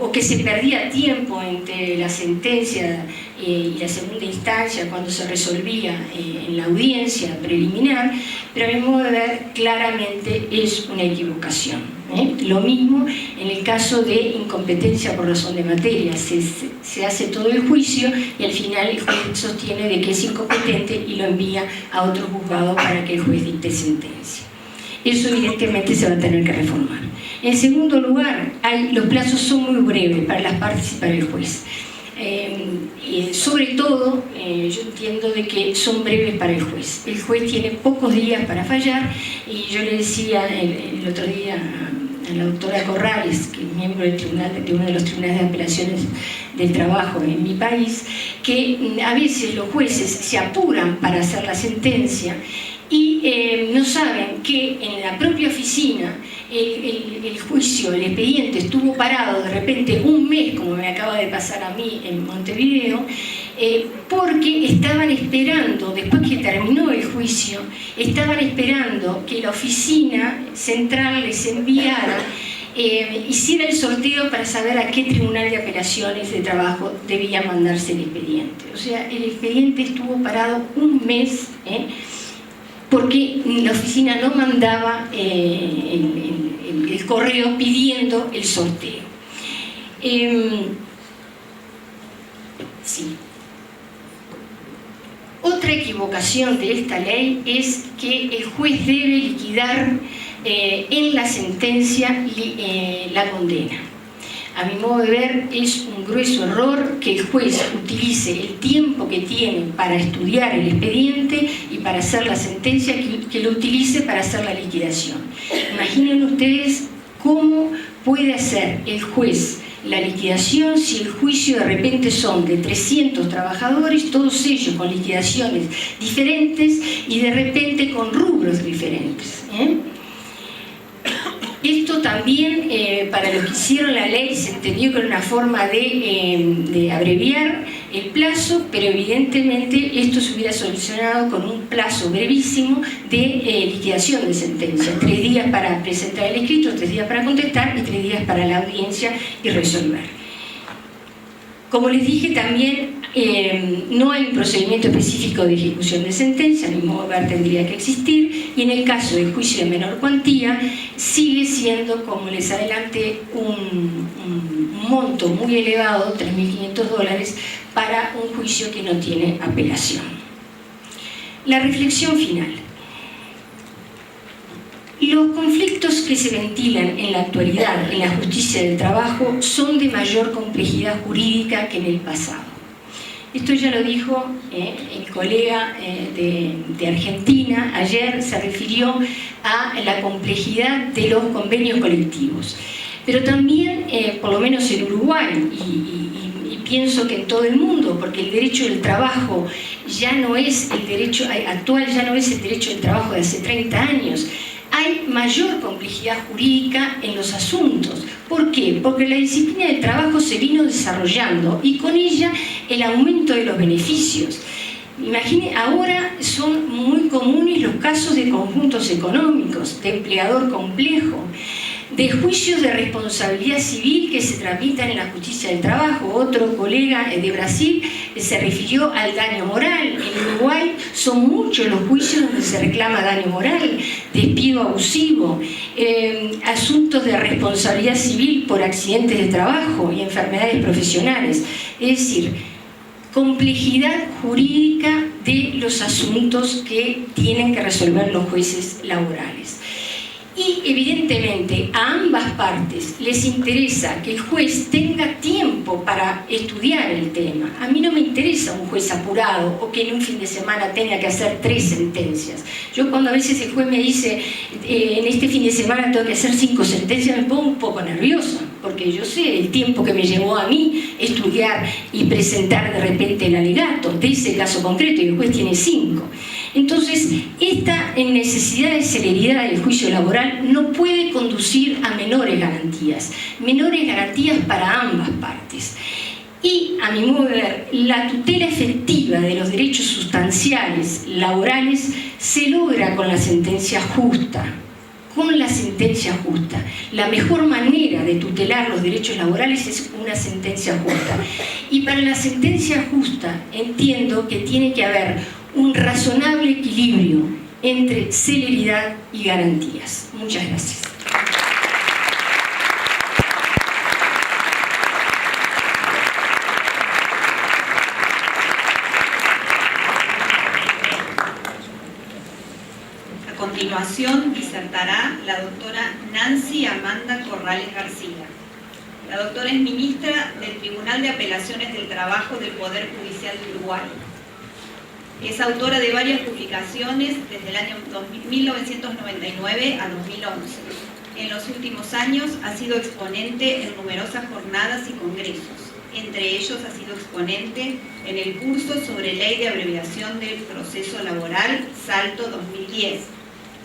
o que se perdía tiempo entre la sentencia y la segunda instancia cuando se resolvía en la audiencia preliminar, pero a mi modo de ver claramente es una equivocación. Lo mismo en el caso de incompetencia por razón de materia, se hace todo el juicio y al final el juez sostiene de que es incompetente y lo envía a otro juzgado para que el juez dicte sentencia. Eso evidentemente se va a tener que reformar. En segundo lugar, los plazos son muy breves para las partes y para el juez. Sobre todo, yo entiendo de que son breves para el juez. El juez tiene pocos días para fallar y yo le decía el otro día a la doctora Corrales, que es miembro de uno de los tribunales de apelaciones del trabajo en mi país, que a veces los jueces se apuran para hacer la sentencia y no saben que en la propia oficina el juicio, el expediente estuvo parado de repente un mes, como me acaba de pasar a mí en Montevideo, porque estaban esperando, después que terminó el juicio, estaban esperando que la oficina central les enviara, hiciera el sorteo para saber a qué tribunal de apelaciones de trabajo debía mandarse el expediente. O sea, el expediente estuvo parado un mes, porque la oficina no mandaba el correo pidiendo el sorteo. Sí. Otra equivocación de esta ley es que el juez debe liquidar en la sentencia la condena. A mi modo de ver, es un grueso error que el juez utilice el tiempo que tiene para estudiar el expediente y para hacer la sentencia, que lo utilice para hacer la liquidación. Imaginen ustedes cómo puede hacer el juez la liquidación si el juicio de repente son de 300 trabajadores, todos ellos con liquidaciones diferentes y de repente con rubros diferentes. Esto también, para los que hicieron la ley, se entendió que era una forma de abreviar el plazo, pero evidentemente esto se hubiera solucionado con un plazo brevísimo de liquidación de sentencia. 3 días para presentar el escrito, 3 días para contestar y 3 días para la audiencia y resolver. Como les dije también, no hay un procedimiento específico de ejecución de sentencia, a mi modo de ver tendría que existir, y en el caso del juicio de menor cuantía, sigue siendo, como les adelanté, un monto muy elevado, $3.500, para un juicio que no tiene apelación. La reflexión final. Los conflictos que se ventilan en la actualidad en la justicia del trabajo son de mayor complejidad jurídica que en el pasado. Esto ya lo dijo el colega de Argentina, ayer se refirió a la complejidad de los convenios colectivos. Pero también, por lo menos en Uruguay, y pienso que en todo el mundo, porque el derecho del trabajo ya no es el derecho actual, ya no es el derecho del trabajo de hace 30 años, hay mayor complejidad jurídica en los asuntos. ¿Por qué? Porque la disciplina del trabajo se vino desarrollando y con ella el aumento de los beneficios. Imaginen, ahora son muy comunes los casos de conjuntos económicos, de empleador complejo. de juicios de responsabilidad civil que se tramitan en la justicia del trabajo. Otro colega de Brasil se refirió al daño moral. En Uruguay son muchos los juicios donde se reclama daño moral, despido abusivo, asuntos de responsabilidad civil por accidentes de trabajo y enfermedades profesionales. Es decir, complejidad jurídica de los asuntos que tienen que resolver los jueces laborales. Y evidentemente a ambas partes les interesa que el juez tenga tiempo para estudiar el tema. A mí no me interesa un juez apurado o que en un fin de semana tenga que hacer 3 sentencias. Yo cuando a veces el juez me dice en este fin de semana tengo que hacer 5 sentencias, me pongo un poco nerviosa, porque yo sé el tiempo que me llevó a mí estudiar y presentar de repente el alegato de ese caso concreto, y el juez tiene 5. Entonces, esta necesidad de celeridad del juicio laboral no puede conducir a menores garantías para ambas partes. Y, a mi modo de ver, la tutela efectiva de los derechos sustanciales laborales se logra con la sentencia justa. La mejor manera de tutelar los derechos laborales es una sentencia justa. Y para la sentencia justa entiendo que tiene que haber un razonable equilibrio entre celeridad y garantías. Muchas gracias. A continuación disertará la doctora Nancy Amanda Corrales García. La doctora es ministra del Tribunal de Apelaciones del Trabajo del Poder Judicial de Uruguay. Es autora de varias publicaciones desde el año 1999 a 2011. En los últimos años ha sido exponente en numerosas jornadas y congresos. Entre ellos ha sido exponente en el curso sobre Ley de Abreviación del Proceso Laboral, Salto 2010.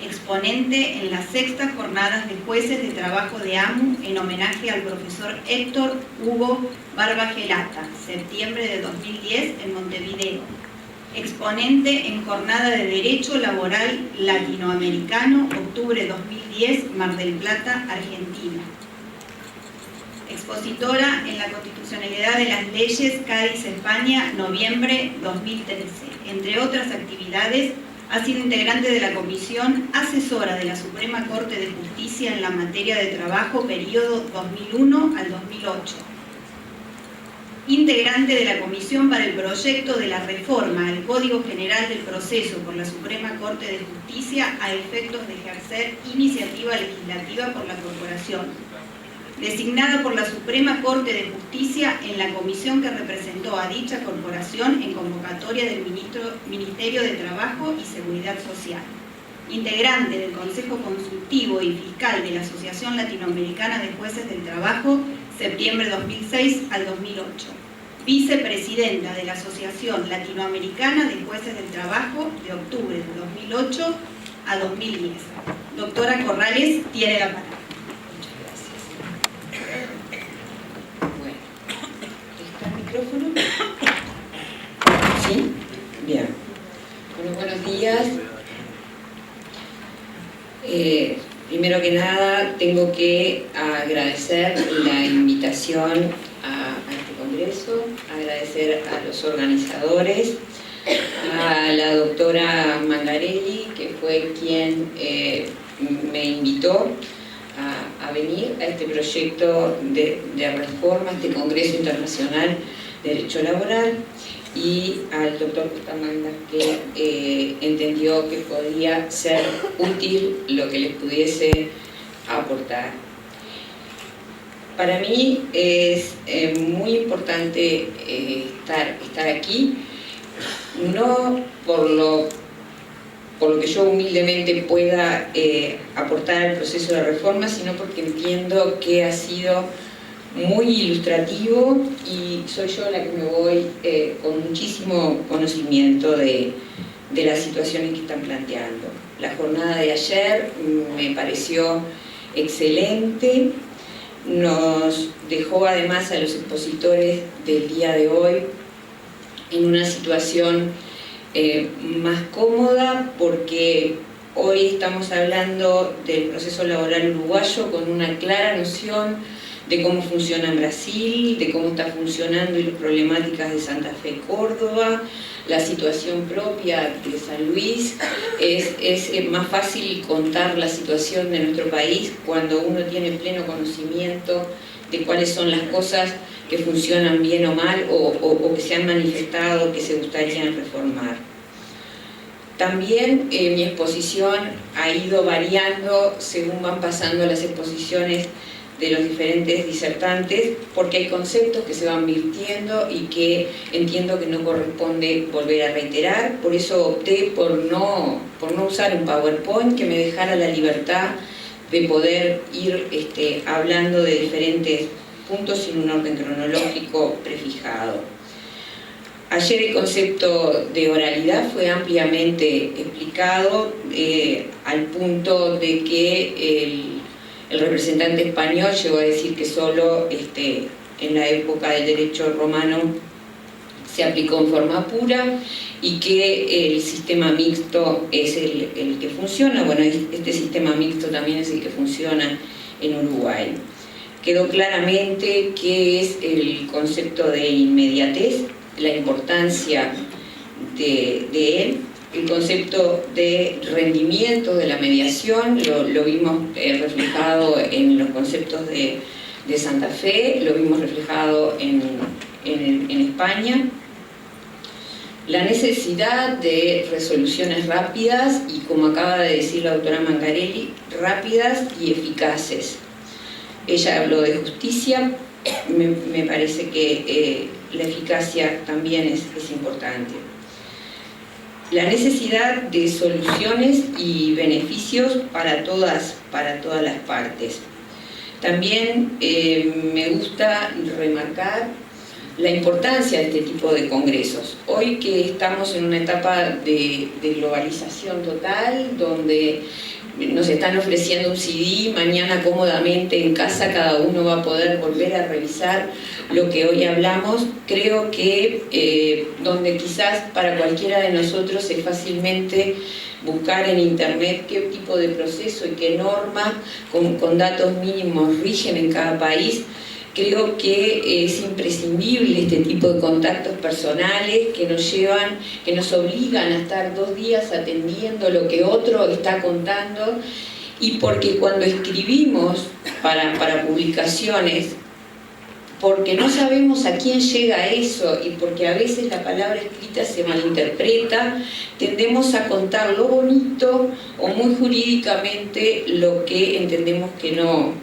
Exponente en las 6ª Jornadas de Jueces de Trabajo de AMU en homenaje al profesor Héctor Hugo Barbagelata, septiembre de 2010 en Montevideo. Exponente en Jornada de Derecho Laboral Latinoamericano, octubre 2010, Mar del Plata, Argentina. Expositora en la Constitucionalidad de las Leyes, Cádiz, España, noviembre 2013. Entre otras actividades, ha sido integrante de la Comisión Asesora de la Suprema Corte de Justicia en la materia de trabajo, periodo 2001 al 2008. Integrante de la Comisión para el Proyecto de la Reforma al Código General del Proceso por la Suprema Corte de Justicia a efectos de ejercer iniciativa legislativa por la Corporación. Designada por la Suprema Corte de Justicia en la comisión que representó a dicha corporación en convocatoria del Ministerio de Trabajo y Seguridad Social. Integrante del Consejo Consultivo y Fiscal de la Asociación Latinoamericana de Jueces del Trabajo, septiembre 2006 al 2008. Vicepresidenta de la Asociación Latinoamericana de Jueces del Trabajo, de octubre de 2008 a 2010. Doctora Corrales, tiene la palabra. ¿Micrófono? ¿Sí? Bien. Bueno, buenos días. Primero que nada, tengo que agradecer la invitación a este congreso, agradecer a los organizadores, a la doctora Mangarelli, que fue quien me invitó a venir a este proyecto de reforma, a este Congreso Internacional de Derecho Laboral, y al doctor Bustamante, que entendió que podía ser útil lo que les pudiese aportar. Para mí es muy importante estar aquí, no por lo que yo humildemente pueda aportar al proceso de reforma, sino porque entiendo que ha sido muy ilustrativo y soy yo la que me voy con muchísimo conocimiento de las situaciones que están planteando. La jornada de ayer me pareció excelente, nos dejó además a los expositores del día de hoy en una situación más cómoda, porque hoy estamos hablando del proceso laboral uruguayo con una clara noción de cómo funciona en Brasil, de cómo está funcionando y las problemáticas de Santa Fe, Córdoba, la situación propia de San Luis. Es más fácil contar la situación de nuestro país cuando uno tiene pleno conocimiento de cuáles son las cosas que funcionan bien o mal o que se han manifestado, que se gustarían reformar. También mi exposición ha ido variando según van pasando las exposiciones de los diferentes disertantes, porque hay conceptos que se van virtiendo y que entiendo que no corresponde volver a reiterar. Por eso opté por no usar un PowerPoint, que me dejara la libertad de poder ir hablando de diferentes puntos sin un orden cronológico prefijado. Ayer el concepto de oralidad fue ampliamente explicado al punto de que el representante español llegó a decir que solo en la época del derecho romano se aplicó en forma pura y que el sistema mixto es el que funciona. Bueno, este sistema mixto también es el que funciona en Uruguay. Quedó claramente qué es el concepto de inmediatez, la importancia de él, el concepto de rendimiento de la mediación, lo vimos reflejado en los conceptos de Santa Fe, lo vimos reflejado en España, la necesidad de resoluciones rápidas y, como acaba de decir la doctora Mangarelli, rápidas y eficaces. Ella habló de justicia, me parece que la eficacia también es importante. La necesidad de soluciones y beneficios para todas las partes. También me gusta remarcar la importancia de este tipo de congresos. Hoy que estamos en una etapa de globalización total, donde nos están ofreciendo un CD, mañana cómodamente en casa cada uno va a poder volver a revisar lo que hoy hablamos. Creo que donde quizás para cualquiera de nosotros es fácilmente buscar en internet qué tipo de proceso y qué norma con datos mínimos rigen en cada país, creo que es imprescindible este tipo de contactos personales que nos obligan a estar 2 días atendiendo lo que otro está contando, y porque cuando escribimos para publicaciones, porque no sabemos a quién llega eso y porque a veces la palabra escrita se malinterpreta, tendemos a contar lo bonito o muy jurídicamente lo que entendemos que no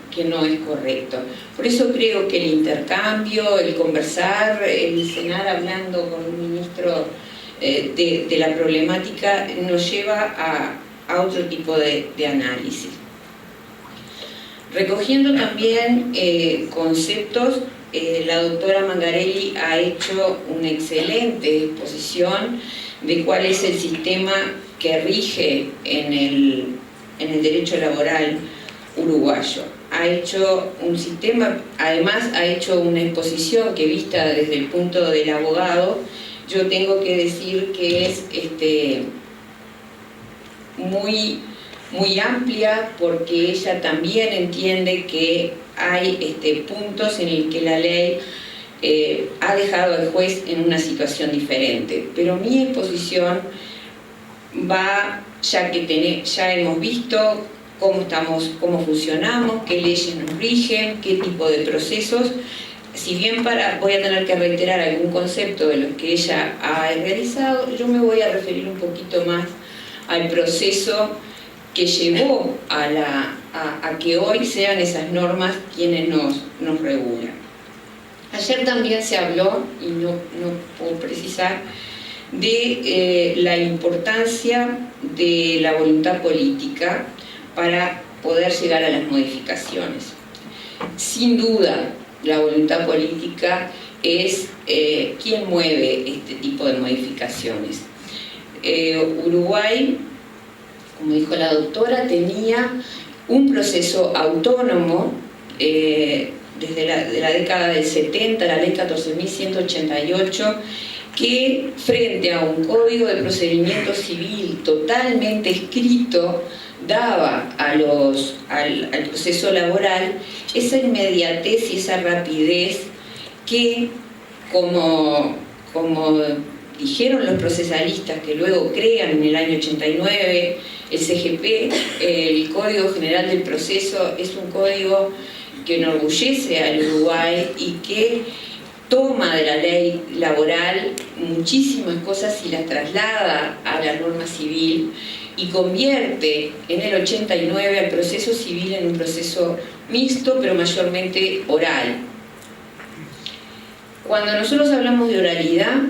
es correcto. Por eso creo que el intercambio, el conversar, el cenar hablando con un ministro de la problemática nos lleva a otro tipo de análisis. Recogiendo también conceptos, la doctora Mangarelli ha hecho una excelente exposición de cuál es el sistema que rige en el derecho laboral uruguayo. Ha hecho un sistema, además ha hecho una exposición que, vista desde el punto del abogado, yo tengo que decir que es muy amplia, porque ella también entiende que hay puntos en el que la ley ha dejado al juez en una situación diferente. Pero mi exposición va, ya que ya hemos visto cómo funcionamos, qué leyes nos rigen, qué tipo de procesos. Si bien voy a tener que reiterar algún concepto de los que ella ha realizado, yo me voy a referir un poquito más al proceso que llevó a que hoy sean esas normas quienes nos regulan. Ayer también se habló, y no puedo precisar, de la importancia de la voluntad política para poder llegar a las modificaciones. Sin duda, la voluntad política es quien mueve este tipo de modificaciones. Uruguay, como dijo la doctora, tenía un proceso autónomo desde la década del 70, la ley 14.188, que frente a un código de procedimiento civil totalmente escrito, daba al proceso laboral esa inmediatez y esa rapidez que, como dijeron los procesalistas que luego crean en el año 89 el CGP, el Código General del Proceso, es un código que enorgullece al Uruguay y que toma de la ley laboral muchísimas cosas y las traslada a la norma civil y convierte en el 89 al proceso civil en un proceso mixto, pero mayormente oral. Cuando nosotros hablamos de oralidad,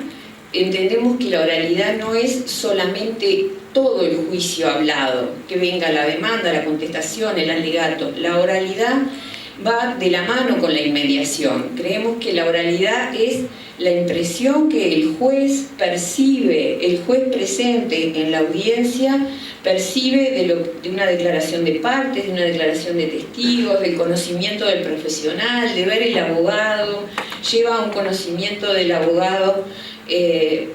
entendemos que la oralidad no es solamente todo el juicio hablado, que venga la demanda, la contestación, el alegato. La oralidad va de la mano con la inmediación. Creemos que la oralidad es la impresión que el juez percibe, el juez presente en la audiencia percibe de una declaración de partes, de una declaración de testigos, del conocimiento del profesional, de ver el abogado, lleva un conocimiento del abogado que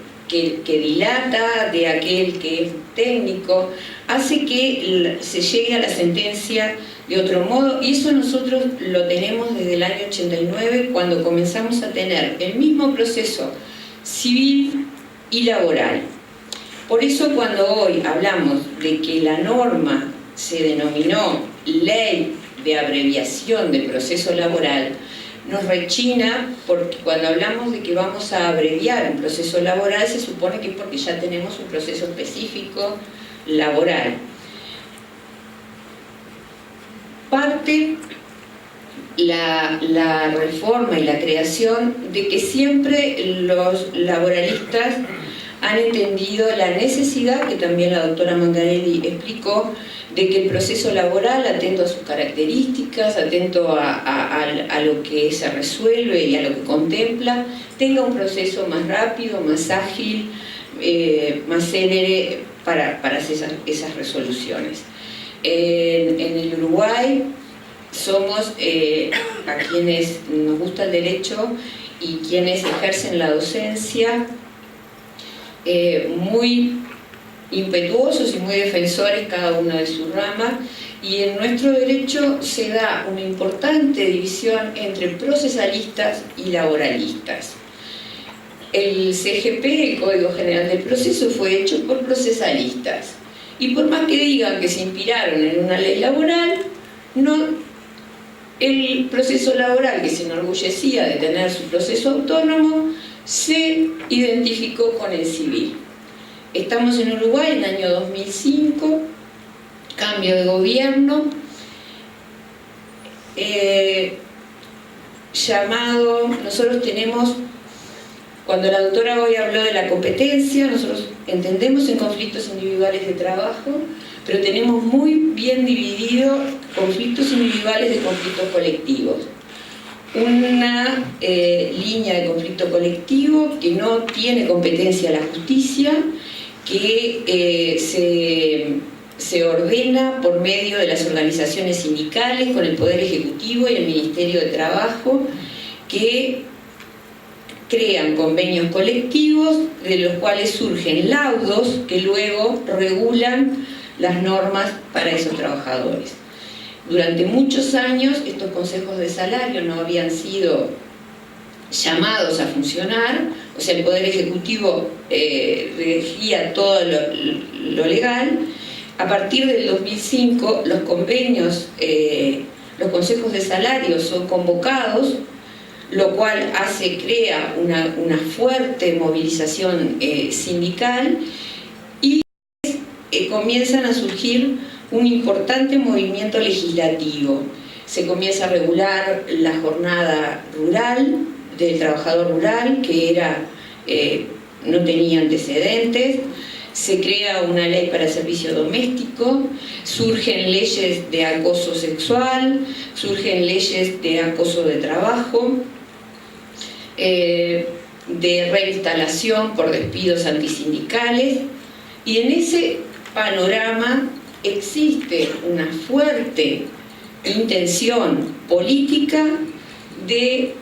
dilata de aquel que es técnico, hace que se llegue a la sentencia de otro modo, y eso nosotros lo tenemos desde el año 89, cuando comenzamos a tener el mismo proceso civil y laboral. Por eso cuando hoy hablamos de que la norma se denominó Ley de Abreviación del Proceso Laboral, nos rechina porque cuando hablamos de que vamos a abreviar un proceso laboral se supone que es porque ya tenemos un proceso específico laboral. Parte la reforma y la creación de que siempre los laboralistas han entendido la necesidad, que también la doctora Mangarelli explicó, de que el proceso laboral, atento a sus características, atento a lo que se resuelve y a lo que contempla, tenga un proceso más rápido, más ágil, más célere para hacer esas resoluciones. En el Uruguay somos a quienes nos gusta el derecho y quienes ejercen la docencia muy impetuosos y muy defensores cada uno de sus ramas, y en nuestro derecho se da una importante división entre procesalistas y laboralistas. El CGP, el Código General del Proceso, fue hecho por procesalistas, y por más que digan que se inspiraron en una ley laboral, el proceso laboral, que se enorgullecía de tener su proceso autónomo, se identificó con el civil. Estamos en Uruguay en el año 2005, cambio de gobierno, nosotros tenemos, cuando la doctora hoy habló de la competencia, nosotros entendemos en conflictos individuales de trabajo, pero tenemos muy bien dividido conflictos individuales de conflictos colectivos. Una línea de conflicto colectivo que no tiene competencia la justicia, que se ordena por medio de las organizaciones sindicales con el Poder Ejecutivo y el Ministerio de Trabajo, que crean convenios colectivos de los cuales surgen laudos que luego regulan las normas para esos trabajadores. Durante muchos años estos consejos de salario no habían sido llamados a funcionar, o sea, el Poder Ejecutivo regía todo lo legal. A partir del 2005 los convenios, los consejos de salario son convocados, lo cual crea una fuerte movilización sindical, y comienzan a surgir un importante movimiento legislativo. Se comienza a regular la jornada rural del trabajador rural, que no tenía antecedentes. Se crea una ley para el servicio doméstico, surgen leyes de acoso sexual, surgen leyes de acoso de trabajo, de reinstalación por despidos antisindicales, y en ese panorama existe una fuerte intención política de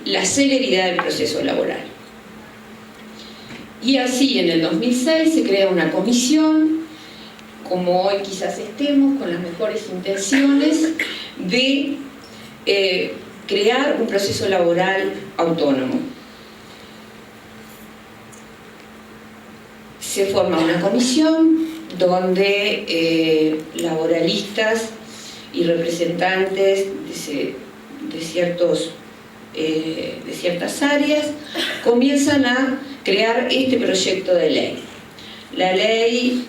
la celeridad del proceso laboral. Y así en el 2006 se crea una comisión, como hoy quizás estemos, con las mejores intenciones de crear un proceso laboral autónomo. Se forma una comisión donde laboralistas y representantes de ciertas áreas comienzan a crear este proyecto de ley. La ley,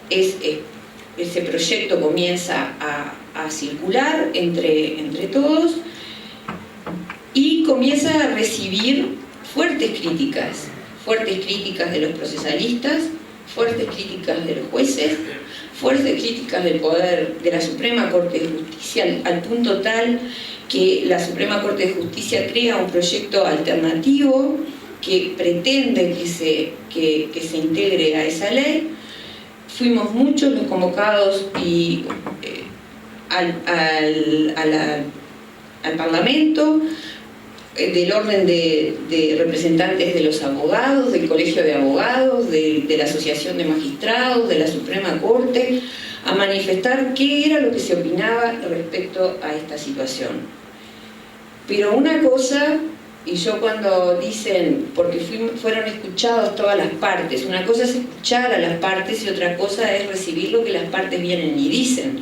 ese proyecto comienza a circular entre todos y comienza a recibir fuertes críticas de los procesalistas, fuertes críticas de los jueces, fuertes críticas del poder de la Suprema Corte de Justicia, al punto tal que la Suprema Corte de Justicia crea un proyecto alternativo que pretende que se integre a esa ley. Fuimos muchos los convocados y al Parlamento, del orden de representantes de los abogados, del Colegio de Abogados, de la Asociación de Magistrados, de la Suprema Corte, a manifestar qué era lo que se opinaba respecto a esta situación. Pero una cosa, y yo cuando dicen, porque fueron escuchados todas las partes, una cosa es escuchar a las partes y otra cosa es recibir lo que las partes vienen y dicen.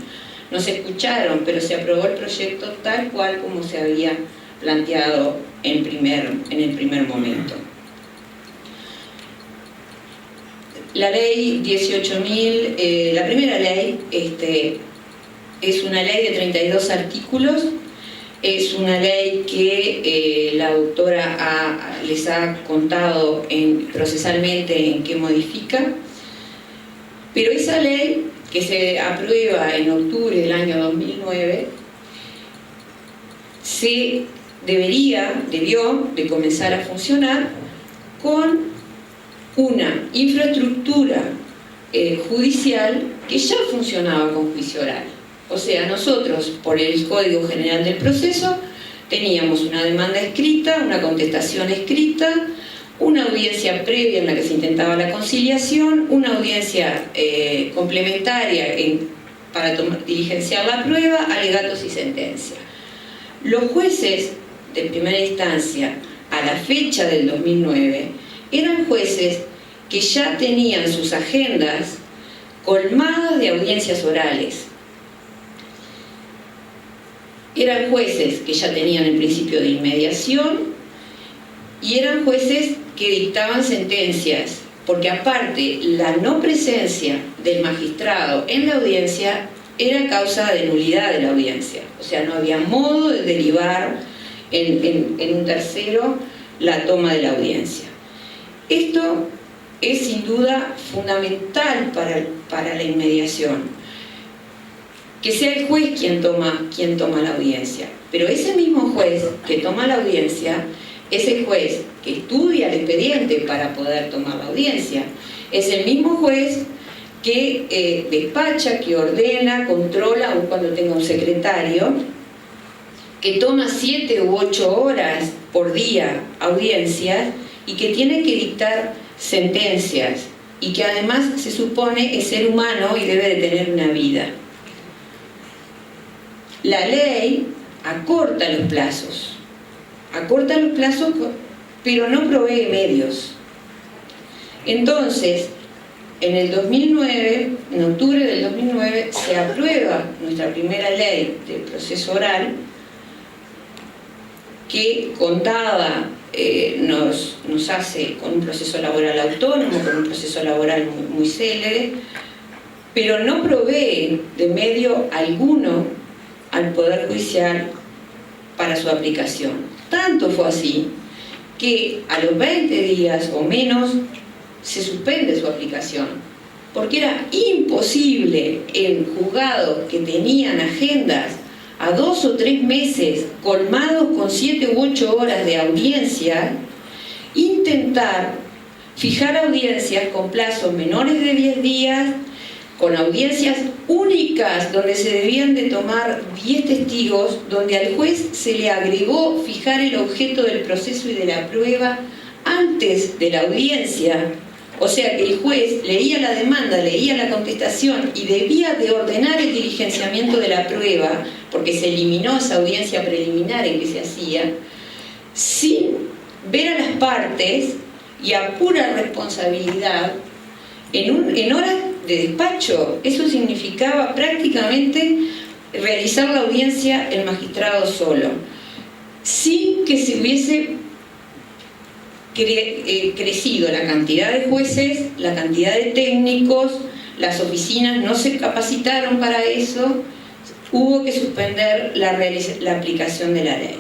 No se escucharon, pero se aprobó el proyecto tal cual como se había planteado en el primer momento. La ley 18.000, la primera ley, es una ley de 32 artículos, es una ley que la doctora les ha contado procesalmente en qué modifica, pero esa ley que se aprueba en octubre del año 2009 debió de comenzar a funcionar con una infraestructura judicial que ya funcionaba con juicio oral. O sea, nosotros, por el Código General del Proceso, teníamos una demanda escrita, una contestación escrita, una audiencia previa en la que se intentaba la conciliación, una audiencia complementaria para diligenciar la prueba, alegatos y sentencia. Los jueces de primera instancia, a la fecha del 2009, eran jueces que ya tenían sus agendas colmadas de audiencias orales. Eran jueces que ya tenían el principio de inmediación y eran jueces que dictaban sentencias, porque aparte la no presencia del magistrado en la audiencia era causa de nulidad de la audiencia, o sea, no había modo de derivar en un tercero la toma de la audiencia. Esto es sin duda fundamental para la inmediación, que sea el juez quien toma la audiencia, pero ese mismo juez que toma la audiencia es el juez que estudia el expediente para poder tomar la audiencia, es el mismo juez que despacha, que ordena, controla, aun cuando tenga un secretario, que toma 7 u 8 horas por día audiencias y que tiene que dictar sentencias y que además se supone es ser humano y debe de tener una vida. La ley acorta los plazos, pero no provee medios. Entonces, en octubre del 2009, se aprueba nuestra primera ley del proceso oral, que contada nos hace con un proceso laboral autónomo, con un proceso laboral muy célere, pero no provee de medio alguno al Poder Judicial para su aplicación. Tanto fue así que a los 20 días o menos se suspende su aplicación, porque era imposible en juzgados que tenían agendas a 2 o 3 meses colmados con 7 u 8 horas de audiencia, intentar fijar audiencias con plazos menores de 10 días, con audiencias únicas donde se debían de tomar 10 testigos, donde al juez se le agregó fijar el objeto del proceso y de la prueba antes de la audiencia, o sea que el juez leía la demanda, leía la contestación y debía de ordenar el diligenciamiento de la prueba, porque se eliminó esa audiencia preliminar en que se hacía, sin ver a las partes y a pura responsabilidad en horas de despacho. Eso significaba prácticamente realizar la audiencia el magistrado solo, sin que se hubiese crecido la cantidad de jueces, la cantidad de técnicos, las oficinas no se capacitaron para eso, hubo que suspender la aplicación de la ley.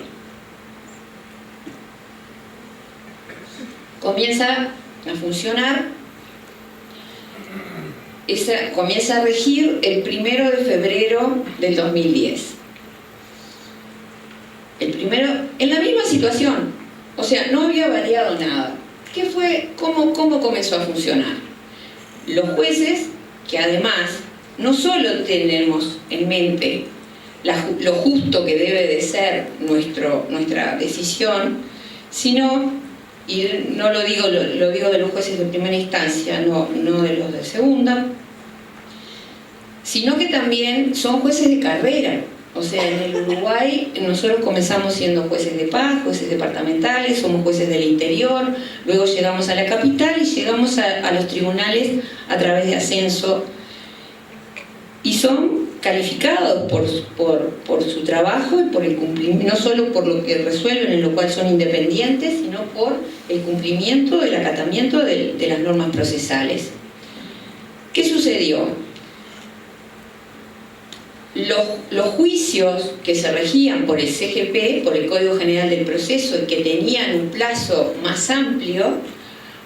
Comienza a funcionar, comienza a regir el 1 de febrero del 2010. En la misma situación, o sea, no había variado nada. ¿Qué fue? ¿Cómo comenzó a funcionar? Los jueces, que además no solo tenemos en mente lo justo que debe de ser nuestra decisión, sino, y no lo digo de los jueces de primera instancia, no de los de segunda, sino que también son jueces de carrera. O sea, en el Uruguay nosotros comenzamos siendo jueces de paz, jueces departamentales, somos jueces del interior, luego llegamos a la capital y llegamos a los tribunales a través de ascenso, y son calificados por su trabajo y por el cumplimiento, no solo por lo que resuelven, en lo cual son independientes, sino por el cumplimiento, el acatamiento de las normas procesales. ¿Qué sucedió? Los juicios que se regían por el CGP, por el Código General del Proceso, y que tenían un plazo más amplio,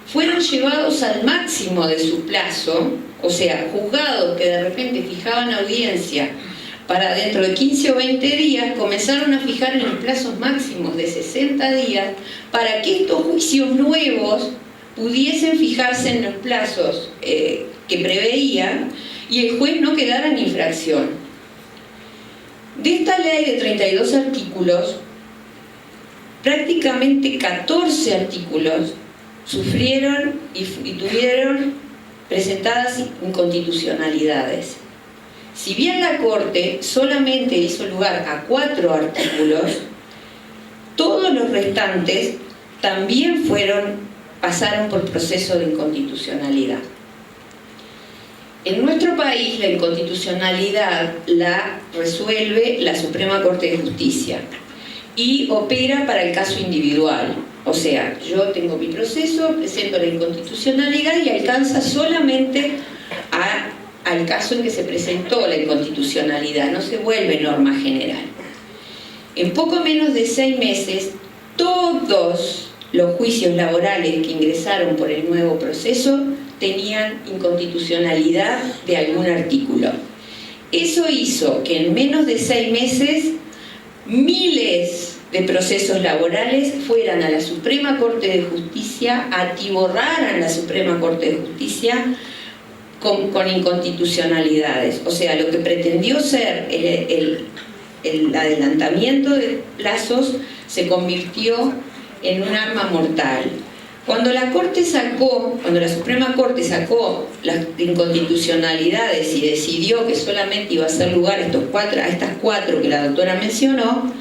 fueron llevados al máximo de su plazo, o sea, juzgados que de repente fijaban audiencia para dentro de 15 o 20 días, comenzaron a fijar en los plazos máximos de 60 días para que estos juicios nuevos pudiesen fijarse en los plazos que preveían y el juez no quedara en infracción. De esta ley de 32 artículos, prácticamente 14 artículos sufrieron y tuvieron presentadas inconstitucionalidades. Si bien la Corte solamente hizo lugar a 4 artículos, todos los restantes también pasaron por proceso de inconstitucionalidad. En nuestro país la inconstitucionalidad la resuelve la Suprema Corte de Justicia y opera para el caso individual. O sea, yo tengo mi proceso, presento la inconstitucionalidad y alcanza solamente al caso en que se presentó la inconstitucionalidad, no se vuelve norma general. En poco menos de 6 meses, todos los juicios laborales que ingresaron por el nuevo proceso tenían inconstitucionalidad de algún artículo. Eso hizo que en menos de 6 meses miles de procesos laborales fueran a la Suprema Corte de Justicia, atiborraran la Suprema Corte de Justicia con inconstitucionalidades. O sea, lo que pretendió ser el adelantamiento de plazos se convirtió en un arma mortal. Cuando la Suprema Corte sacó las inconstitucionalidades y decidió que solamente iba a hacer lugar a estas 4 que la doctora mencionó,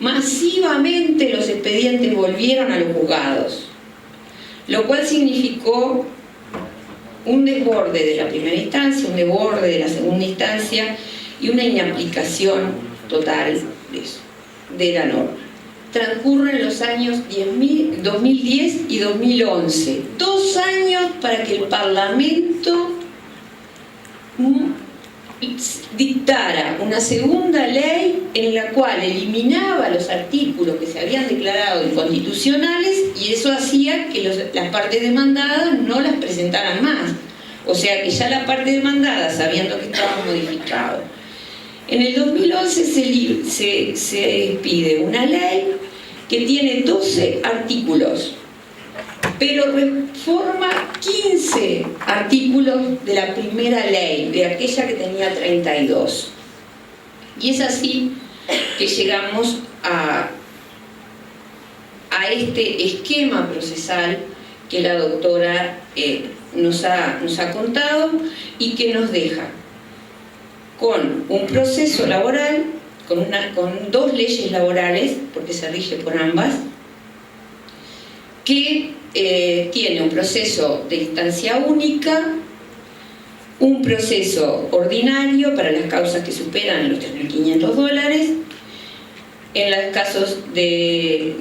masivamente los expedientes volvieron a los juzgados, lo cual significó un desborde de la primera instancia, un desborde de la segunda instancia y una inaplicación total de la norma. Transcurren los años 2010 y 2011, 2 años para que el Parlamento dictara una segunda ley en la cual eliminaba los artículos que se habían declarado inconstitucionales, y eso hacía que las partes demandadas no las presentaran más. O sea que ya la parte demandada, sabiendo que estaba modificado. En el 2011 se expide una ley que tiene 12 artículos, pero reforma 15 artículos de la primera ley, de aquella que tenía 32. Y es así que llegamos a a este esquema procesal que la doctora nos ha contado y que nos deja con un proceso laboral, con dos leyes laborales, porque se rige por ambas, que tiene un proceso de instancia única, un proceso ordinario para las causas que superan los $3.500, en los casos de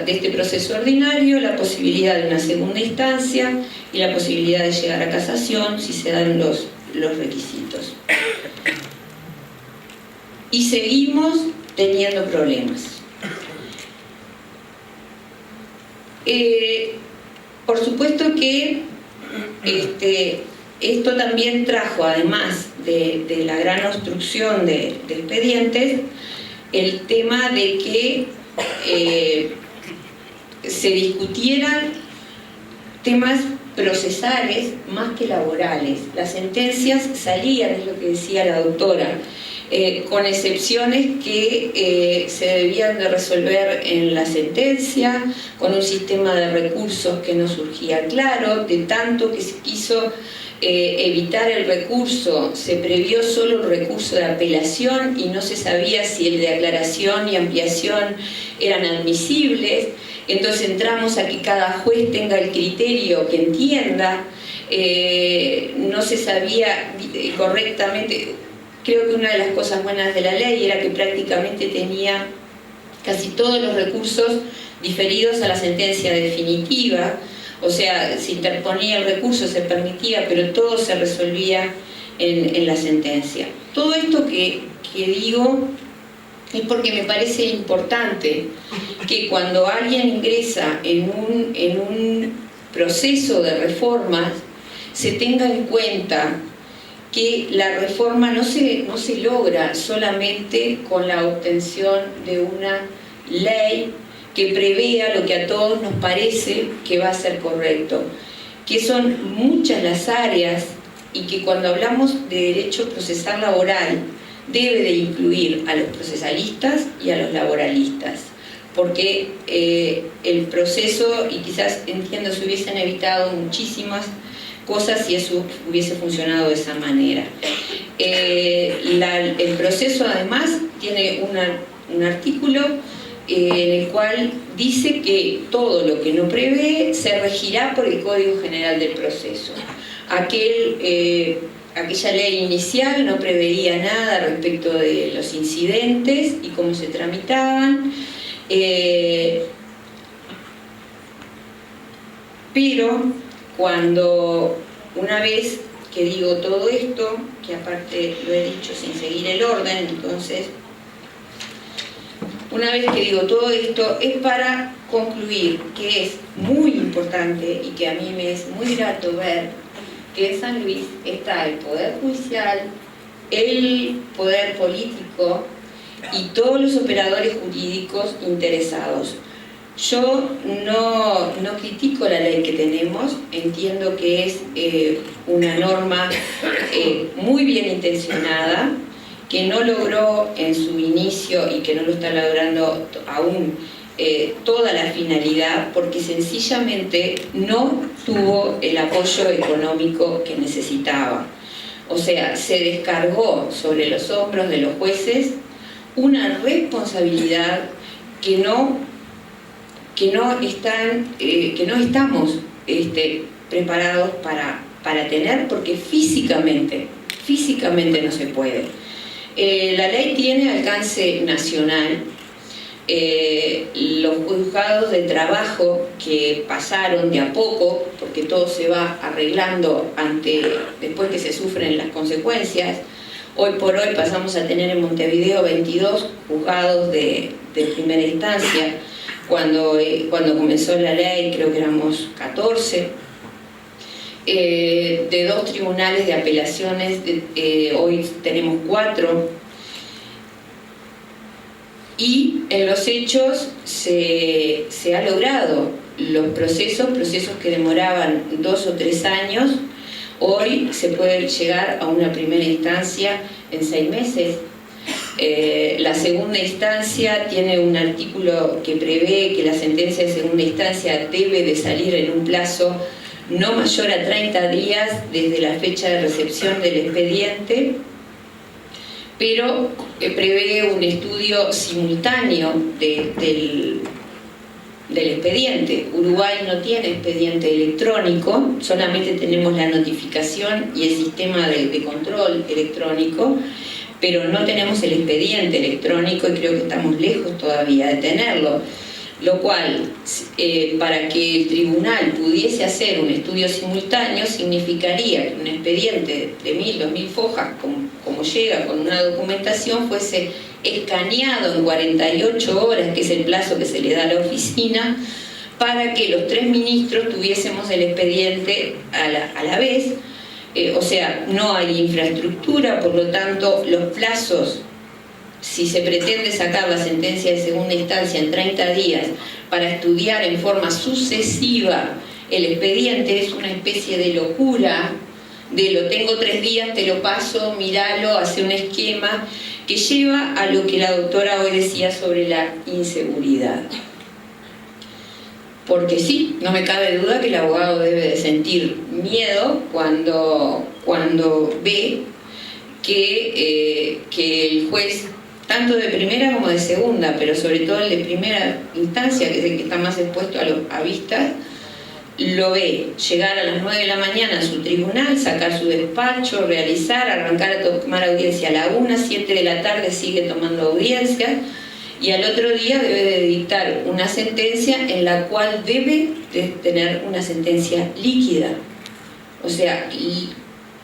este proceso ordinario, la posibilidad de una segunda instancia y la posibilidad de llegar a casación si se dan los requisitos. Y seguimos teniendo problemas. Por supuesto que esto también trajo, además de la gran obstrucción de expedientes, el tema de que se discutieran temas procesales más que laborales. Las sentencias salían, es lo que decía la doctora, con excepciones que se debían de resolver en la sentencia, con un sistema de recursos que no surgía claro, de tanto que se quiso evitar el recurso, se previó solo el recurso de apelación y no se sabía si el de aclaración y ampliación eran admisibles. Entonces entramos a que cada juez tenga el criterio que entienda, no se sabía correctamente. Creo que una de las cosas buenas de la ley era que prácticamente tenía casi todos los recursos diferidos a la sentencia definitiva. O sea, se interponía el recurso, se permitía, pero todo se resolvía en la sentencia. Todo esto que digo es porque me parece importante que cuando alguien ingresa en un proceso de reformas, se tenga en cuenta que la reforma no se logra solamente con la obtención de una ley que prevea lo que a todos nos parece que va a ser correcto, que son muchas las áreas y que cuando hablamos de derecho procesal laboral debe de incluir a los procesalistas y a los laboralistas, porque el proceso, y quizás entiendo se hubiesen evitado muchísimas cosas si eso hubiese funcionado de esa manera. El proceso además tiene un artículo en el cual dice que todo lo que no prevé se regirá por el Código General del Proceso. Aquella ley inicial no preveía nada respecto de los incidentes y cómo se tramitaban, pero cuando una vez que digo todo esto, que aparte lo he dicho sin seguir el orden, entonces una vez que digo todo esto es para concluir que es muy importante y que a mí me es muy grato ver que en San Luis está el Poder Judicial, el Poder Político y todos los operadores jurídicos interesados. Yo no critico la ley que tenemos, entiendo que es una norma muy bien intencionada, que no logró en su inicio y que no lo está logrando aún toda la finalidad, porque sencillamente no tuvo el apoyo económico que necesitaba. O sea, se descargó sobre los hombros de los jueces una responsabilidad que no estamos preparados para tener, porque físicamente no se puede. La ley tiene alcance nacional. Los juzgados de trabajo que pasaron de a poco, porque todo se va arreglando después que se sufren las consecuencias. Hoy por hoy pasamos a tener en Montevideo 22 juzgados de primera instancia. Cuando comenzó la ley creo que éramos 14. De 2 tribunales de apelaciones, hoy tenemos 4. Y en los hechos se ha logrado los procesos que demoraban 2 o 3 años, hoy se puede llegar a una primera instancia en 6 meses. La segunda instancia tiene un artículo que prevé que la sentencia de segunda instancia debe de salir en un plazo no mayor a 30 días desde la fecha de recepción del expediente, pero prevé un estudio simultáneo del expediente. Uruguay no tiene expediente electrónico, solamente tenemos la notificación y el sistema de control electrónico, pero no tenemos el expediente electrónico y creo que estamos lejos todavía de tenerlo. Lo cual, para que el tribunal pudiese hacer un estudio simultáneo, significaría que un expediente de 1000, 2000 fojas, como llega con una documentación, fuese escaneado en 48 horas, que es el plazo que se le da a la oficina, para que los 3 ministros tuviésemos el expediente a la vez. O sea, no hay infraestructura, por lo tanto, los plazos, si se pretende sacar la sentencia de segunda instancia en 30 días para estudiar en forma sucesiva el expediente, es una especie de locura, de lo tengo 3 días, te lo paso, míralo, hace un esquema, que lleva a lo que la doctora hoy decía sobre la inseguridad. Porque sí, no me cabe duda que el abogado debe de sentir miedo cuando ve que el juez, tanto de primera como de segunda, pero sobre todo el de primera instancia, que es el que está más expuesto a vistas, lo ve llegar a las 9 de la mañana a su tribunal, sacar su despacho, realizar, arrancar a tomar audiencia a la 1, 7 de la tarde sigue tomando audiencias, y al otro día debe de dictar una sentencia en la cual debe de tener una sentencia líquida. O sea,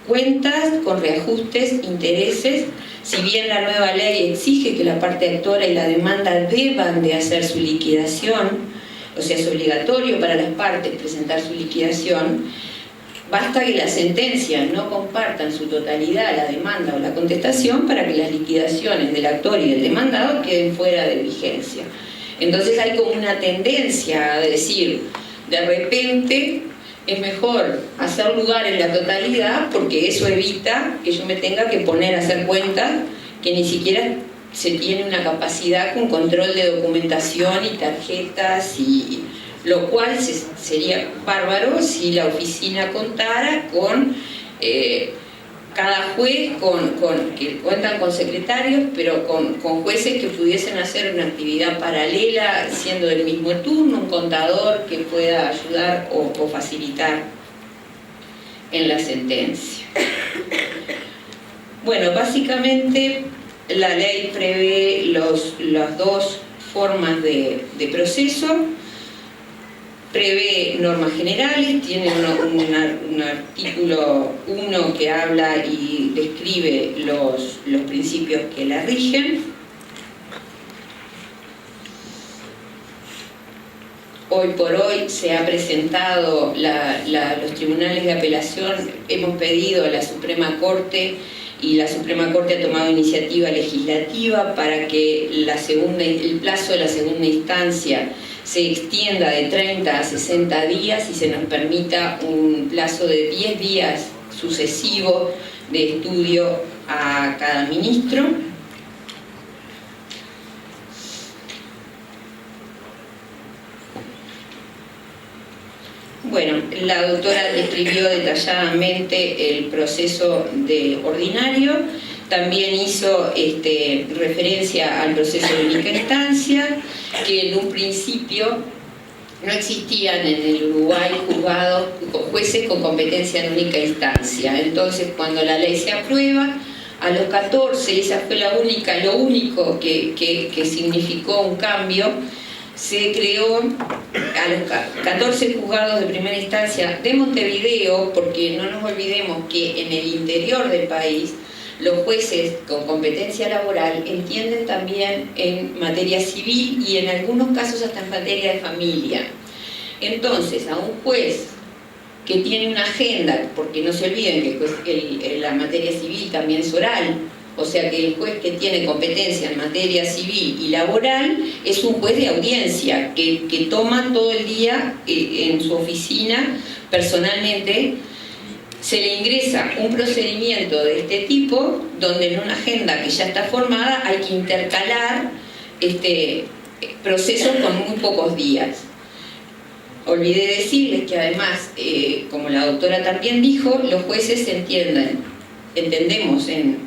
cuentas con reajustes, intereses. Si bien la nueva ley exige que la parte actora y la demanda deban de hacer su liquidación, o sea, es obligatorio para las partes presentar su liquidación, basta que la sentencia no comparta en su totalidad la demanda o la contestación para que las liquidaciones del actor y del demandado queden fuera de vigencia. Entonces hay como una tendencia a decir, de repente es mejor hacer lugar en la totalidad porque eso evita que yo me tenga que poner a hacer cuentas que ni siquiera se tiene una capacidad con control de documentación y tarjetas, y lo cual sería bárbaro si la oficina contara con cada juez, que cuentan con secretarios, pero con jueces que pudiesen hacer una actividad paralela, siendo del mismo turno, un contador que pueda ayudar o facilitar en la sentencia. Bueno, básicamente la ley prevé las 2 formas de proceso. Prevé normas generales, tiene un artículo 1 que habla y describe los principios que la rigen. Hoy por hoy se ha presentado los tribunales de apelación, hemos pedido a la Suprema Corte, y la Suprema Corte ha tomado iniciativa legislativa para que el plazo de la segunda instancia se extienda de 30 a 60 días y se nos permita un plazo de 10 días sucesivo de estudio a cada ministro. Bueno, la doctora describió detalladamente el proceso ordinario, también hizo referencia al proceso de única instancia, que en un principio no existían en el Uruguay jueces con competencia de única instancia. Entonces, cuando la ley se aprueba, a los 14, esa fue lo único que significó un cambio, se creó a los 14 juzgados de primera instancia de Montevideo, porque no nos olvidemos que en el interior del país los jueces con competencia laboral entienden también en materia civil y en algunos casos hasta en materia de familia. Entonces, a un juez que tiene una agenda, porque no se olviden que la materia civil también es oral, o sea que el juez que tiene competencia en materia civil y laboral es un juez de audiencia que toma todo el día en su oficina personalmente se le ingresa un procedimiento de este tipo, donde en una agenda que ya está formada hay que intercalar procesos con muy pocos días. Olvidé decirles que además, como la doctora también dijo, los jueces entendemos en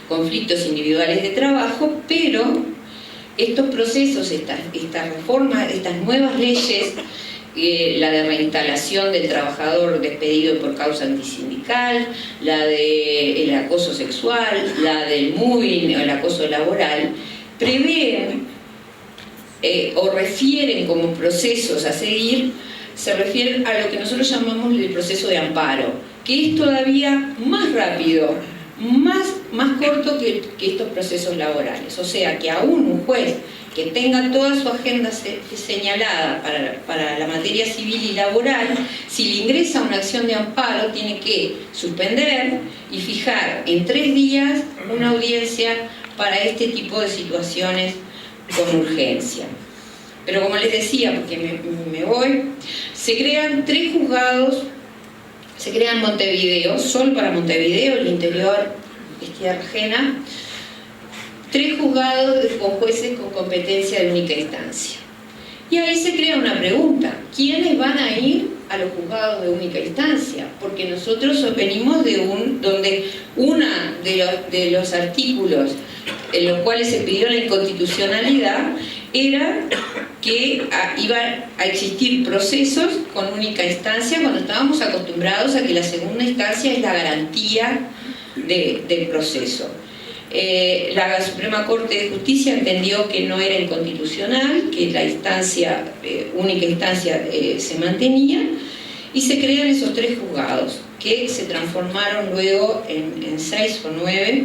conflictos individuales de trabajo, pero estos procesos, estas reformas, estas nuevas leyes, la de reinstalación del trabajador despedido por causa antisindical, la del acoso sexual, la del moving o el acoso laboral, prevén o refieren como procesos a seguir, se refieren a lo que nosotros llamamos el proceso de amparo, que es todavía más rápido, más corto que estos procesos laborales. O sea que aún un juez que tenga toda su agenda señalada para la materia civil y laboral, si le ingresa una acción de amparo, tiene que suspender y fijar en 3 días una audiencia para este tipo de situaciones con urgencia. Pero como les decía, porque me voy, se crean 3 juzgados, se crea en Montevideo, solo para Montevideo, el interior, Tierra Ajena, 3 juzgados con jueces con competencia de única instancia. Y ahí se crea una pregunta: ¿quiénes van a ir a los juzgados de única instancia? Porque nosotros venimos de donde uno de los artículos en los cuales se pidió la inconstitucionalidad era que iba a existir procesos con única instancia, cuando estábamos acostumbrados a que la segunda instancia es la garantía del proceso. La Suprema Corte de Justicia entendió que no era inconstitucional, que la instancia, única instancia se mantenía, y se crean esos 3 juzgados, que se transformaron luego en 6 o 9,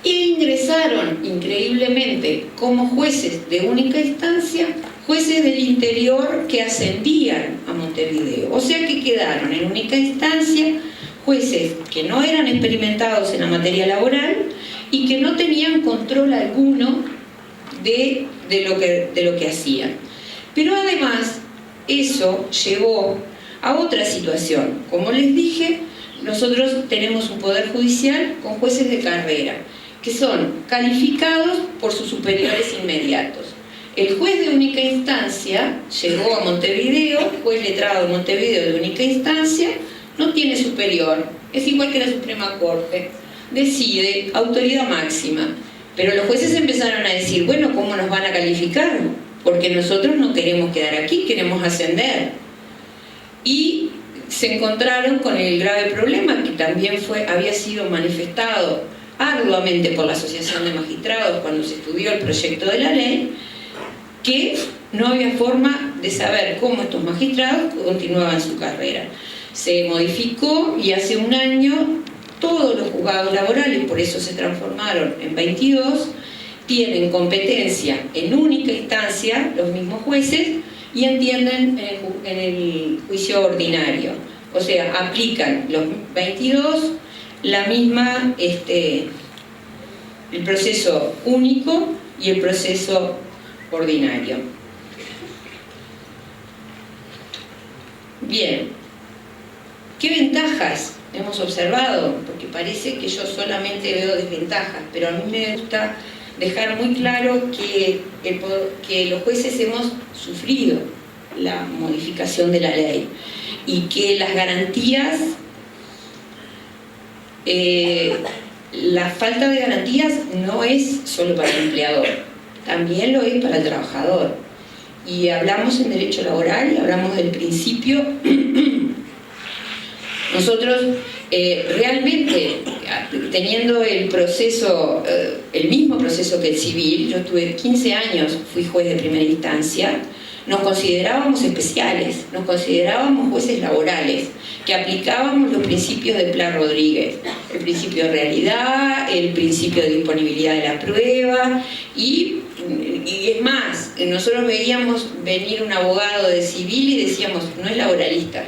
e ingresaron increíblemente como jueces de única instancia, jueces del interior que ascendían a Montevideo. O sea que quedaron en única instancia jueces que no eran experimentados en la materia laboral y que no tenían control alguno de lo que hacían. Pero además, eso llevó a otra situación. Como les dije, nosotros tenemos un poder judicial con jueces de carrera, que son calificados por sus superiores inmediatos. El juez de única instancia llegó a Montevideo, juez letrado de Montevideo de única instancia, no tiene superior, es igual que la Suprema Corte, decide, autoridad máxima. Pero los jueces empezaron a decir, bueno, ¿cómo nos van a calificar? Porque nosotros no queremos quedar aquí, queremos ascender. Y se encontraron con el grave problema, que también había sido manifestado arduamente por la Asociación de Magistrados cuando se estudió el proyecto de la ley, que no había forma de saber cómo estos magistrados continuaban su carrera. Se modificó y hace un año todos los juzgados laborales, por eso se transformaron en 22, tienen competencia en única instancia los mismos jueces y entienden en el juicio ordinario. O sea, aplican los 22 la misma, el proceso único y el proceso ordinario. Bien, ¿qué ventajas hemos observado? Porque parece que yo solamente veo desventajas, pero a mí me gusta dejar muy claro que los jueces hemos sufrido la modificación de la ley y que las garantías, la falta de garantías no es solo para el empleador, también lo es para el trabajador. Y hablamos en derecho laboral y hablamos del principio. Nosotros realmente, teniendo el proceso, el mismo proceso que el civil, yo tuve 15 años, fui juez de primera instancia, nos considerábamos especiales, nos considerábamos jueces laborales, que aplicábamos los principios de Pla Rodríguez, el principio de realidad, el principio de disponibilidad de la prueba, y es más, nosotros veíamos venir un abogado de civil y decíamos, no es laboralista.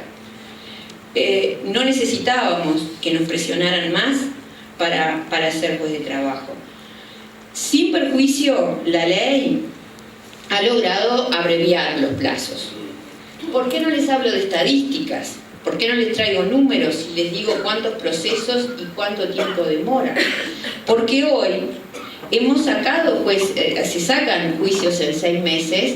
No necesitábamos que nos presionaran más para ser juez de trabajo. Sin perjuicio, la ley ha logrado abreviar los plazos. ¿Por qué no les hablo de estadísticas? ¿Por qué no les traigo números y les digo cuántos procesos y cuánto tiempo demora? Porque hoy hemos sacado, se sacan juicios en 6 meses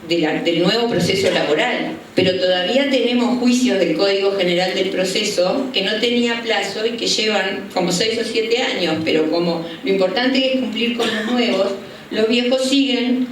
del nuevo proceso laboral, pero todavía tenemos juicios del Código General del Proceso que no tenía plazo y que llevan como 6 o 7 años, pero como lo importante es cumplir con los nuevos, los viejos siguen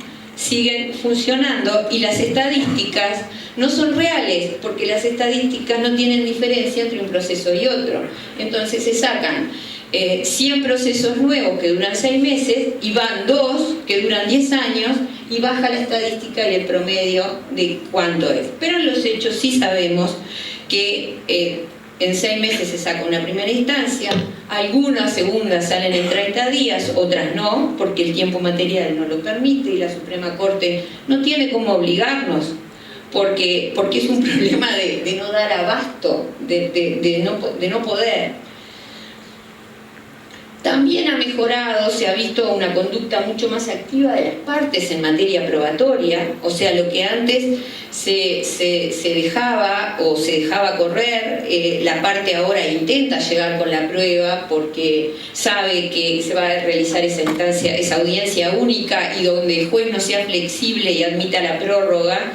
funcionando y las estadísticas no son reales, porque las estadísticas no tienen diferencia entre un proceso y otro. Entonces se sacan 100 procesos nuevos que duran 6 meses y van 2 que duran 10 años y baja la estadística y el promedio de cuánto es. Pero en los hechos sí sabemos que en 6 meses se saca una primera instancia, algunas segundas salen en 30 días, otras no, porque el tiempo material no lo permite y la Suprema Corte no tiene cómo obligarnos, porque es un problema de no dar abasto, de no poder. También ha mejorado, se ha visto una conducta mucho más activa de las partes en materia probatoria, o sea, lo que antes se dejaba o se dejaba correr, la parte ahora intenta llegar con la prueba porque sabe que se va a realizar esa audiencia única y donde el juez no sea flexible y admita la prórroga,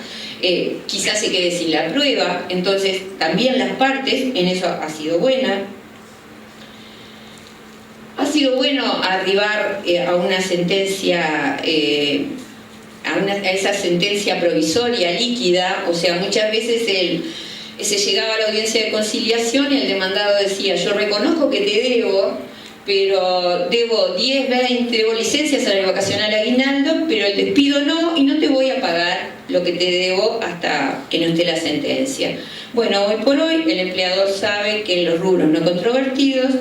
quizás se quede sin la prueba. Entonces también las partes, en eso ha sido buena. Ha sido bueno arribar a una sentencia, a esa sentencia provisoria, líquida, o sea, muchas veces se llegaba a la audiencia de conciliación y el demandado decía: yo reconozco que te debo, pero debo 10, 20, debo licencias, salario vacacional, aguinaldo, pero el despido no, y no te voy a pagar lo que te debo hasta que no esté la sentencia. Bueno, hoy por hoy el empleador sabe que en los rubros no controvertidos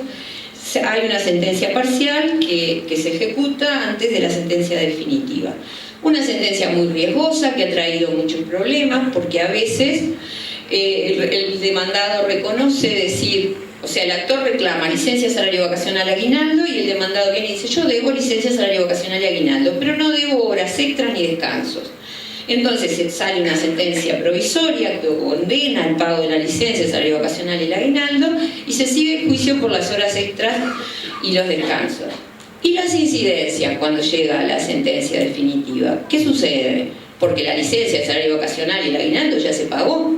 hay una sentencia parcial que se ejecuta antes de la sentencia definitiva. Una sentencia muy riesgosa que ha traído muchos problemas, porque a veces el demandado reconoce decir, o sea, el actor reclama licencia, salario vacacional, aguinaldo, y el demandado viene y dice: yo debo licencia, salario vacacional y aguinaldo, pero no debo horas extras ni descansos. Entonces sale una sentencia provisoria que condena el pago de la licencia, el salario vacacional y el aguinaldo, y se sigue el juicio por las horas extras y los descansos. Y las incidencias cuando llega la sentencia definitiva, ¿qué sucede? Porque la licencia, el salario vacacional y el aguinaldo ya se pagó.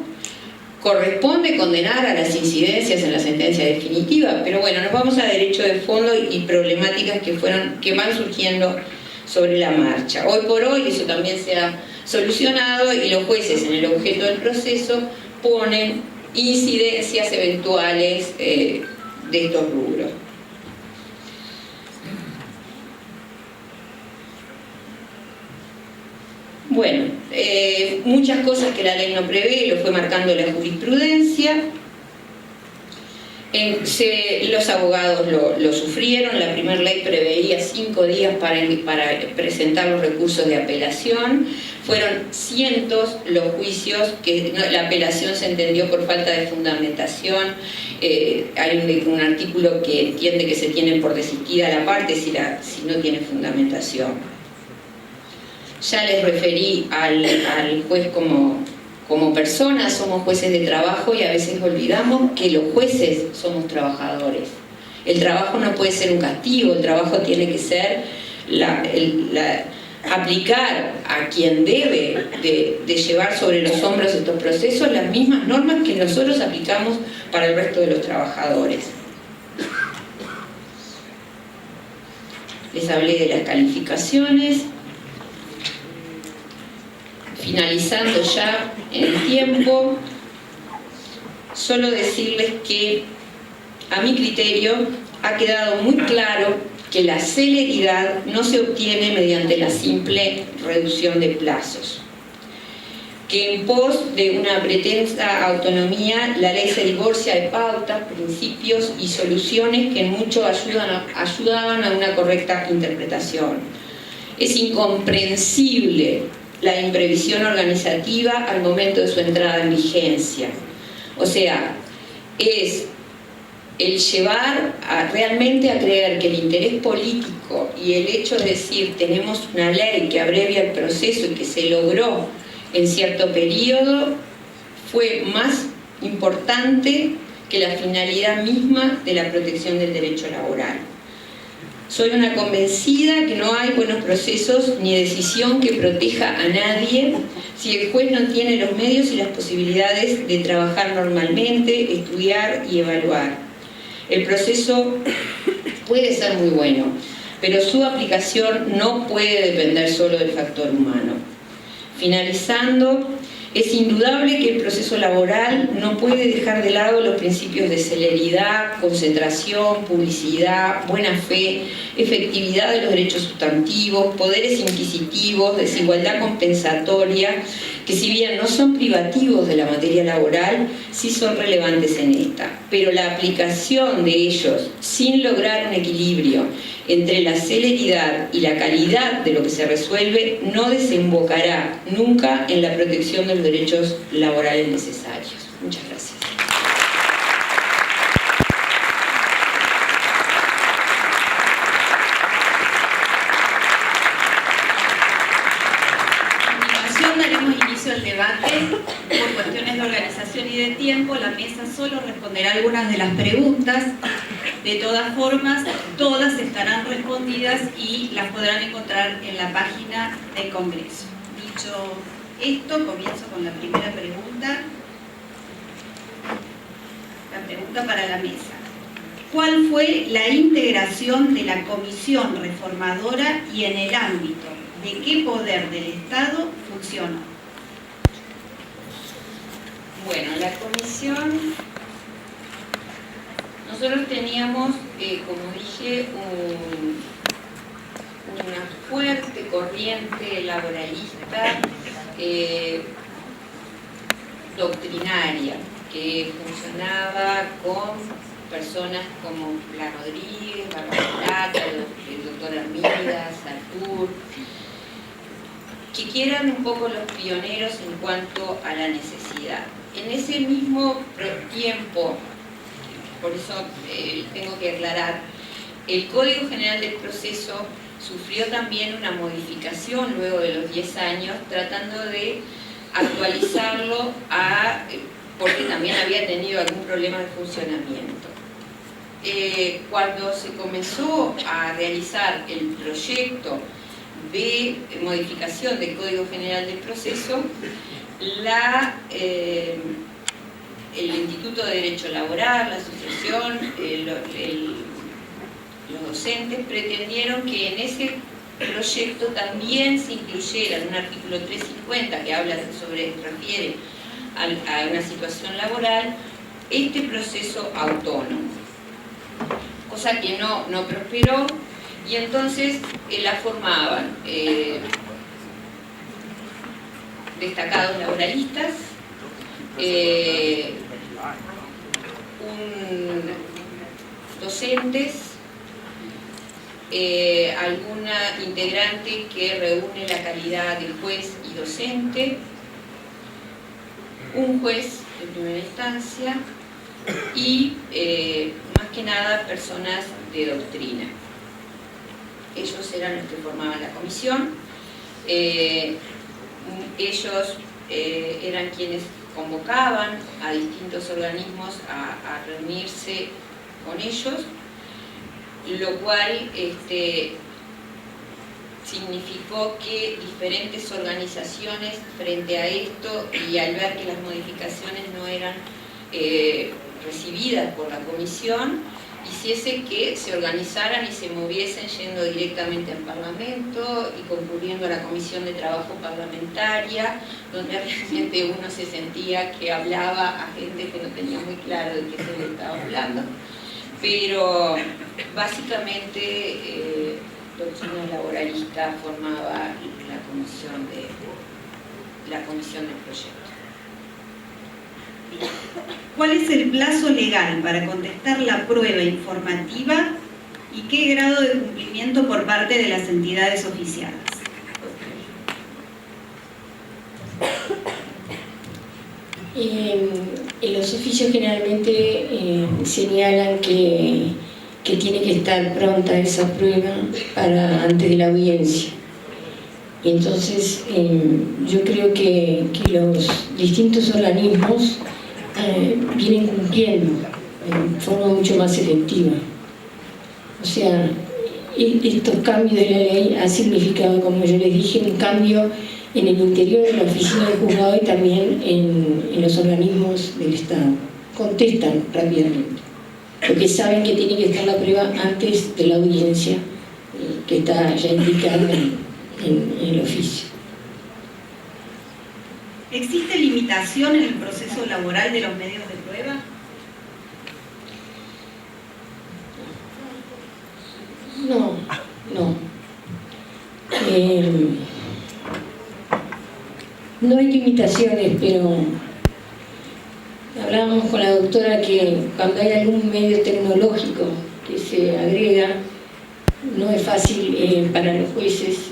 Corresponde condenar a las incidencias en la sentencia definitiva, pero bueno, nos vamos a derecho de fondo y problemáticas que van surgiendo sobre la marcha. Hoy por hoy eso también se ha solucionado y los jueces en el objeto del proceso ponen incidencias eventuales de estos rubros. Bueno, muchas cosas que la ley no prevé, lo fue marcando la jurisprudencia. Los abogados lo sufrieron. La primera ley preveía 5 días para presentar los recursos de apelación. Fueron cientos los juicios que la apelación se entendió por falta de fundamentación. Hay un artículo que entiende que se tiene por desistida la parte si no tiene fundamentación. Ya les referí al juez como personas, somos jueces de trabajo y a veces olvidamos que los jueces somos trabajadores. El trabajo no puede ser un castigo, el trabajo tiene que ser aplicar a quien debe de llevar sobre los hombros estos procesos las mismas normas que nosotros aplicamos para el resto de los trabajadores. Les hablé de las calificaciones. Finalizando ya el tiempo, solo decirles que a mi criterio ha quedado muy claro que la celeridad no se obtiene mediante la simple reducción de plazos, que en pos de una pretensa autonomía la ley se divorcia de pautas, principios y soluciones que en mucho ayudaban a una correcta interpretación. Es incomprensible la imprevisión organizativa al momento de su entrada en vigencia. O sea, es el llevar realmente a creer que el interés político y el hecho de decir tenemos una ley que abrevia el proceso y que se logró en cierto periodo fue más importante que la finalidad misma de la protección del derecho laboral. Soy una convencida que no hay buenos procesos ni decisión que proteja a nadie si el juez no tiene los medios y las posibilidades de trabajar normalmente, estudiar y evaluar. El proceso puede ser muy bueno, pero su aplicación no puede depender solo del factor humano. Finalizando, es indudable que el proceso laboral no puede dejar de lado los principios de celeridad, concentración, publicidad, buena fe, efectividad de los derechos sustantivos, poderes inquisitivos, desigualdad compensatoria, que si bien no son privativos de la materia laboral, sí son relevantes en esta. Pero la aplicación de ellos, sin lograr un equilibrio entre la celeridad y la calidad de lo que se resuelve, no desembocará nunca en la protección de los derechos laborales necesarios. Muchas gracias. Daremos inicio al debate. Por cuestiones de organización y de tiempo, la mesa solo responderá algunas de las preguntas. De todas formas, todas estarán respondidas y las podrán encontrar en la página del Congreso. Dicho esto, comienzo con la primera pregunta. La pregunta para la mesa. ¿Cuál fue la integración de la Comisión Reformadora y en el ámbito de qué poder del Estado funcionó? Bueno, la comisión, nosotros teníamos, como dije, una fuerte corriente laboralista doctrinaria que funcionaba con personas como La Rodríguez, Barbarata, el doctor Armidas, Artur, que eran un poco los pioneros en cuanto a la necesidad. En ese mismo tiempo, por eso tengo que aclarar, el Código General del Proceso sufrió también una modificación luego de los 10 años, tratando de actualizarlo porque también había tenido algún problema de funcionamiento. Cuando se comenzó a realizar el proyecto de modificación del Código General del Proceso, el Instituto de Derecho Laboral, la asociación, los docentes pretendieron que en ese proyecto también se incluyera en un artículo 350 que refiere a una situación laboral, este proceso autónomo, cosa que no prosperó. Y entonces la formaban destacados laboralistas, docentes, alguna integrante que reúne la calidad de juez y docente, un juez de primera instancia y más que nada personas de doctrina. Ellos eran los que formaban la comisión, ellos eran quienes convocaban a distintos organismos a reunirse con ellos, lo cual significó que diferentes organizaciones frente a esto y al ver que las modificaciones no eran recibidas por la comisión, hiciese que se organizaran y se moviesen yendo directamente al Parlamento y concurriendo a la Comisión de Trabajo Parlamentaria, donde realmente uno se sentía que hablaba a gente que no tenía muy claro de qué se le estaba hablando. Pero básicamente doctrina laboralista formaba la comisión del proyecto. ¿Cuál es el plazo legal para contestar la prueba informativa y qué grado de cumplimiento por parte de las entidades oficiadas? Los oficios generalmente señalan que tiene que estar pronta esa prueba para antes de la audiencia. Y entonces yo creo que los distintos organismos vienen cumpliendo en forma mucho más efectiva. O sea, estos cambios de la ley han significado, como yo les dije, un cambio en el interior de la oficina del juzgado y también en los organismos del Estado. Contestan rápidamente, porque saben que tiene que estar la prueba antes de la audiencia, que está ya indicada en el oficio. ¿Existe limitación en el proceso laboral de los medios de prueba? No. No hay limitaciones, pero hablábamos con la doctora que cuando hay algún medio tecnológico que se agrega, no es fácil para los jueces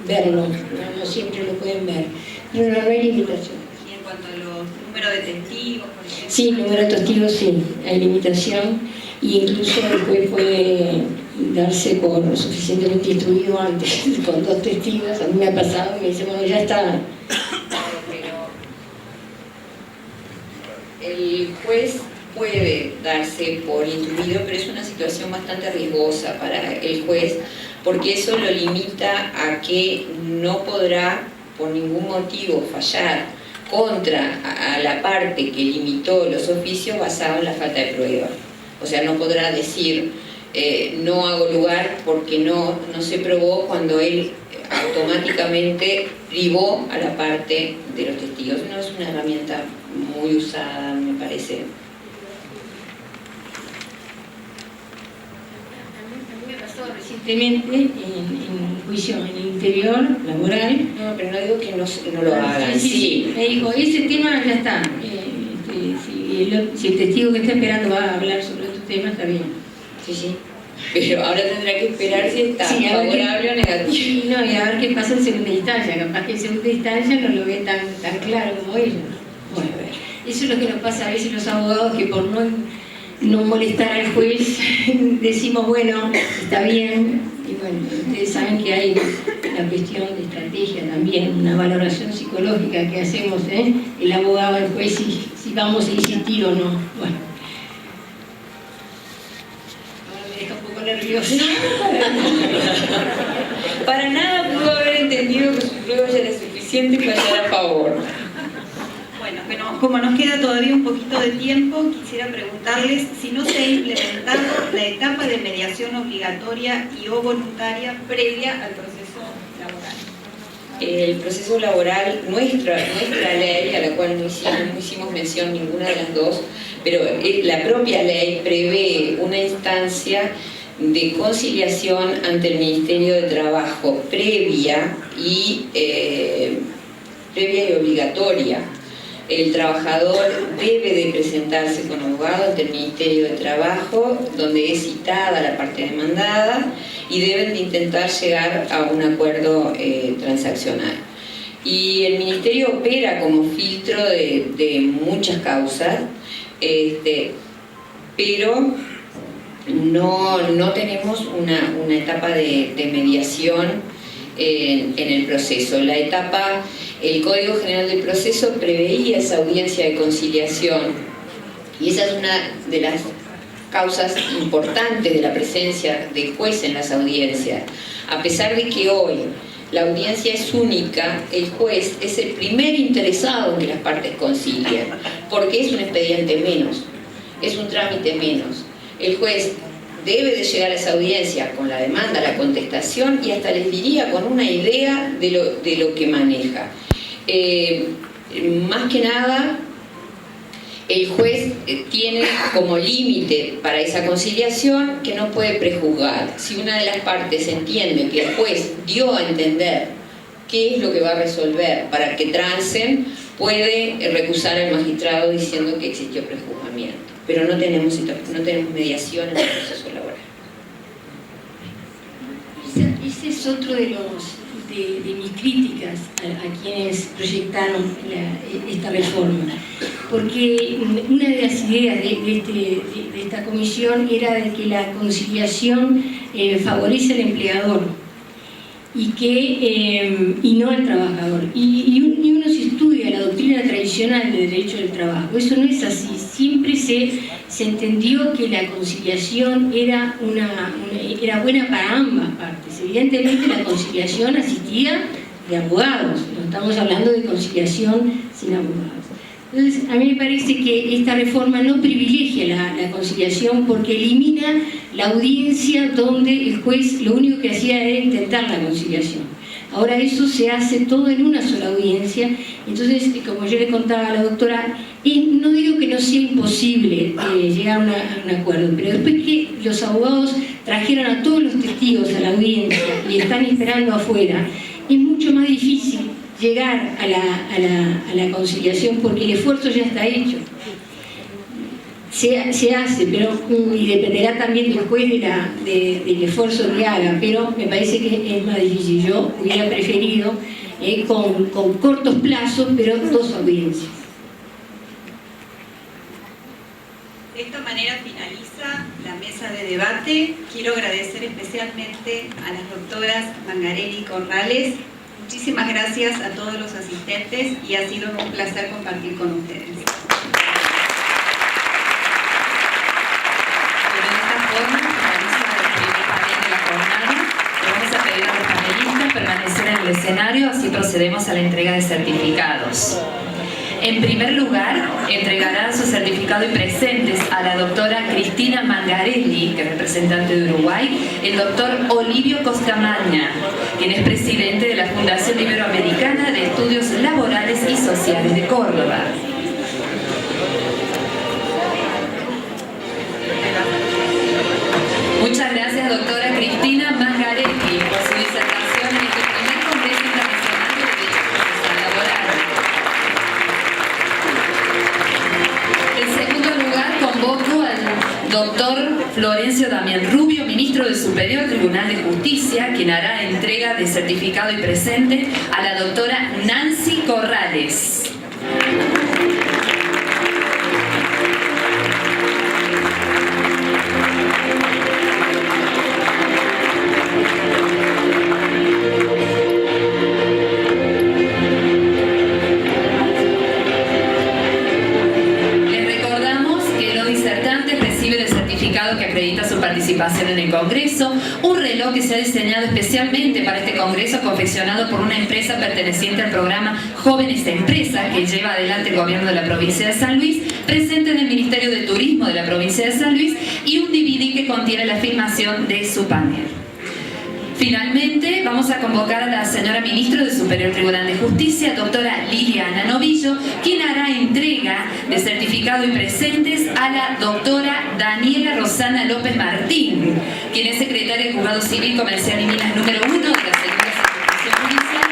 verlo, no siempre lo pueden ver. Pero no hay limitaciones. Y en cuanto a los números de testigos, por ejemplo. Sí, número de testigos sí, hay limitación, e incluso el juez puede darse por suficientemente instruido antes con 2 testigos. A mí me ha pasado y me dice, bueno, ya está. Pero el juez puede darse por instruido, pero es una situación bastante riesgosa para el juez, porque eso lo limita a que no podrá por ningún motivo fallar contra a la parte que limitó los oficios basado en la falta de prueba. O sea, no podrá decir no hago lugar porque no se probó, cuando él automáticamente privó a la parte de los testigos. No es una herramienta muy usada, me parece. Recientemente en juicio en el interior laboral. No, pero no digo que no lo hagan. Sí. Me dijo, ese tema ya está. Si el testigo que está esperando va a hablar sobre otro tema, está bien. Sí. Pero ahora tendrá que esperar si está favorable o negativo. Sí, no, y a ver qué pasa en segunda instancia. Capaz que en segunda instancia no lo ve tan claro como ellos. Bueno, a ver. Eso es lo que nos pasa a veces los abogados, que por no molestar al juez decimos, bueno, está bien. Y bueno, ustedes saben que hay una cuestión de estrategia también, una valoración psicológica que hacemos, el abogado, el juez, si vamos a insistir o no. Bueno, ahora me deja un poco nerviosa. Para nada pudo haber entendido que su prueba ya era suficiente para estar a favor. Bueno, pero como nos queda todavía un poquito de tiempo, quisiera preguntarles si no se ha implementado la etapa de mediación obligatoria y o voluntaria previa al proceso laboral. El proceso laboral, nuestra ley, a la cual no hicimos mención ninguna de las dos, pero la propia ley prevé una instancia de conciliación ante el Ministerio de Trabajo previa y obligatoria. El trabajador debe de presentarse con abogado ante el Ministerio de Trabajo, donde es citada la parte demandada, y deben de intentar llegar a un acuerdo transaccional. Y el Ministerio opera como filtro de muchas causas, pero no tenemos una etapa de mediación en el proceso. El Código General del Proceso preveía esa audiencia de conciliación, y esa es una de las causas importantes de la presencia del juez en las audiencias. A pesar de que hoy la audiencia es única, el juez es el primer interesado en que las partes concilien, porque es un expediente menos, es un trámite menos. El juez debe de llegar a esa audiencia con la demanda, la contestación, y hasta les diría con una idea de lo que maneja. Más que nada, el juez tiene como límite para esa conciliación que no puede prejuzgar. Si una de las partes entiende que el juez dio a entender qué es lo que va a resolver para que transen, puede recusar al magistrado diciendo que existió prejuzgamiento. Pero no tenemos mediación en el proceso laboral. Ese es otro de mis críticas a quienes proyectaron esta reforma, porque una de las ideas de esta comisión era de que la conciliación favorece al empleador y no al trabajador. Y uno, si estudia la doctrina doctrina tradicional de derecho del trabajo. Eso no es así. Siempre se entendió que la conciliación era buena para ambas partes. Evidentemente la conciliación asistía de abogados, no estamos hablando de conciliación sin abogados. Entonces, a mí me parece que esta reforma no privilegia la conciliación porque elimina la audiencia donde el juez lo único que hacía era intentar la conciliación. Ahora eso se hace todo en una sola audiencia. Entonces, como yo le contaba a la doctora, no digo que no sea imposible llegar a un acuerdo, pero después que los abogados trajeron a todos los testigos a la audiencia y están esperando afuera, es mucho más difícil llegar a la conciliación porque el esfuerzo ya está hecho. Se hace, pero y dependerá también del juez del esfuerzo que haga, pero me parece que es más difícil. Yo hubiera preferido con cortos plazos, pero 2 audiencias. De esta manera finaliza la mesa de debate. Quiero agradecer especialmente a las doctoras Mangarelli y Corrales. Muchísimas gracias a todos los asistentes y ha sido un placer compartir con ustedes. De esta forma finaliza el primer panel de la jornada. Le vamos a pedir a los panelistas permanecer en el escenario, así procedemos a la entrega de certificados. En primer lugar, entregará su certificado y presentes a la doctora Cristina Mangarelli, que es representante de Uruguay, el doctor Olivio Costamaña, quien es presidente de la Fundación Iberoamericana de Estudios Laborales y Sociales de Córdoba. Muchas gracias, doctora Cristina Mangarelli, por su disertación en este primer Congreso Internacional de Derecho Procesal Laboral. En segundo lugar, convoco al doctor Florencio Damián Rubio, ministro del Superior Tribunal de Justicia, quien hará entrega de certificado y presente a la doctora Nancy Corrales. Que acredita su participación en el Congreso, un reloj que se ha diseñado especialmente para este Congreso, confeccionado por una empresa perteneciente al programa Jóvenes Empresas que lleva adelante el gobierno de la provincia de San Luis, presente del Ministerio de Turismo de la provincia de San Luis, y un DVD que contiene la filmación de su panel. Finalmente, vamos a convocar a la señora ministra del Superior Tribunal de Justicia, doctora Liliana Novillo, quien hará entrega de certificado y presentes a la doctora Daniela Rosana López Martín, quien es secretaria del Juzgado Civil, Comercial y Minas número 1 de la Segunda Circunscripción Judicial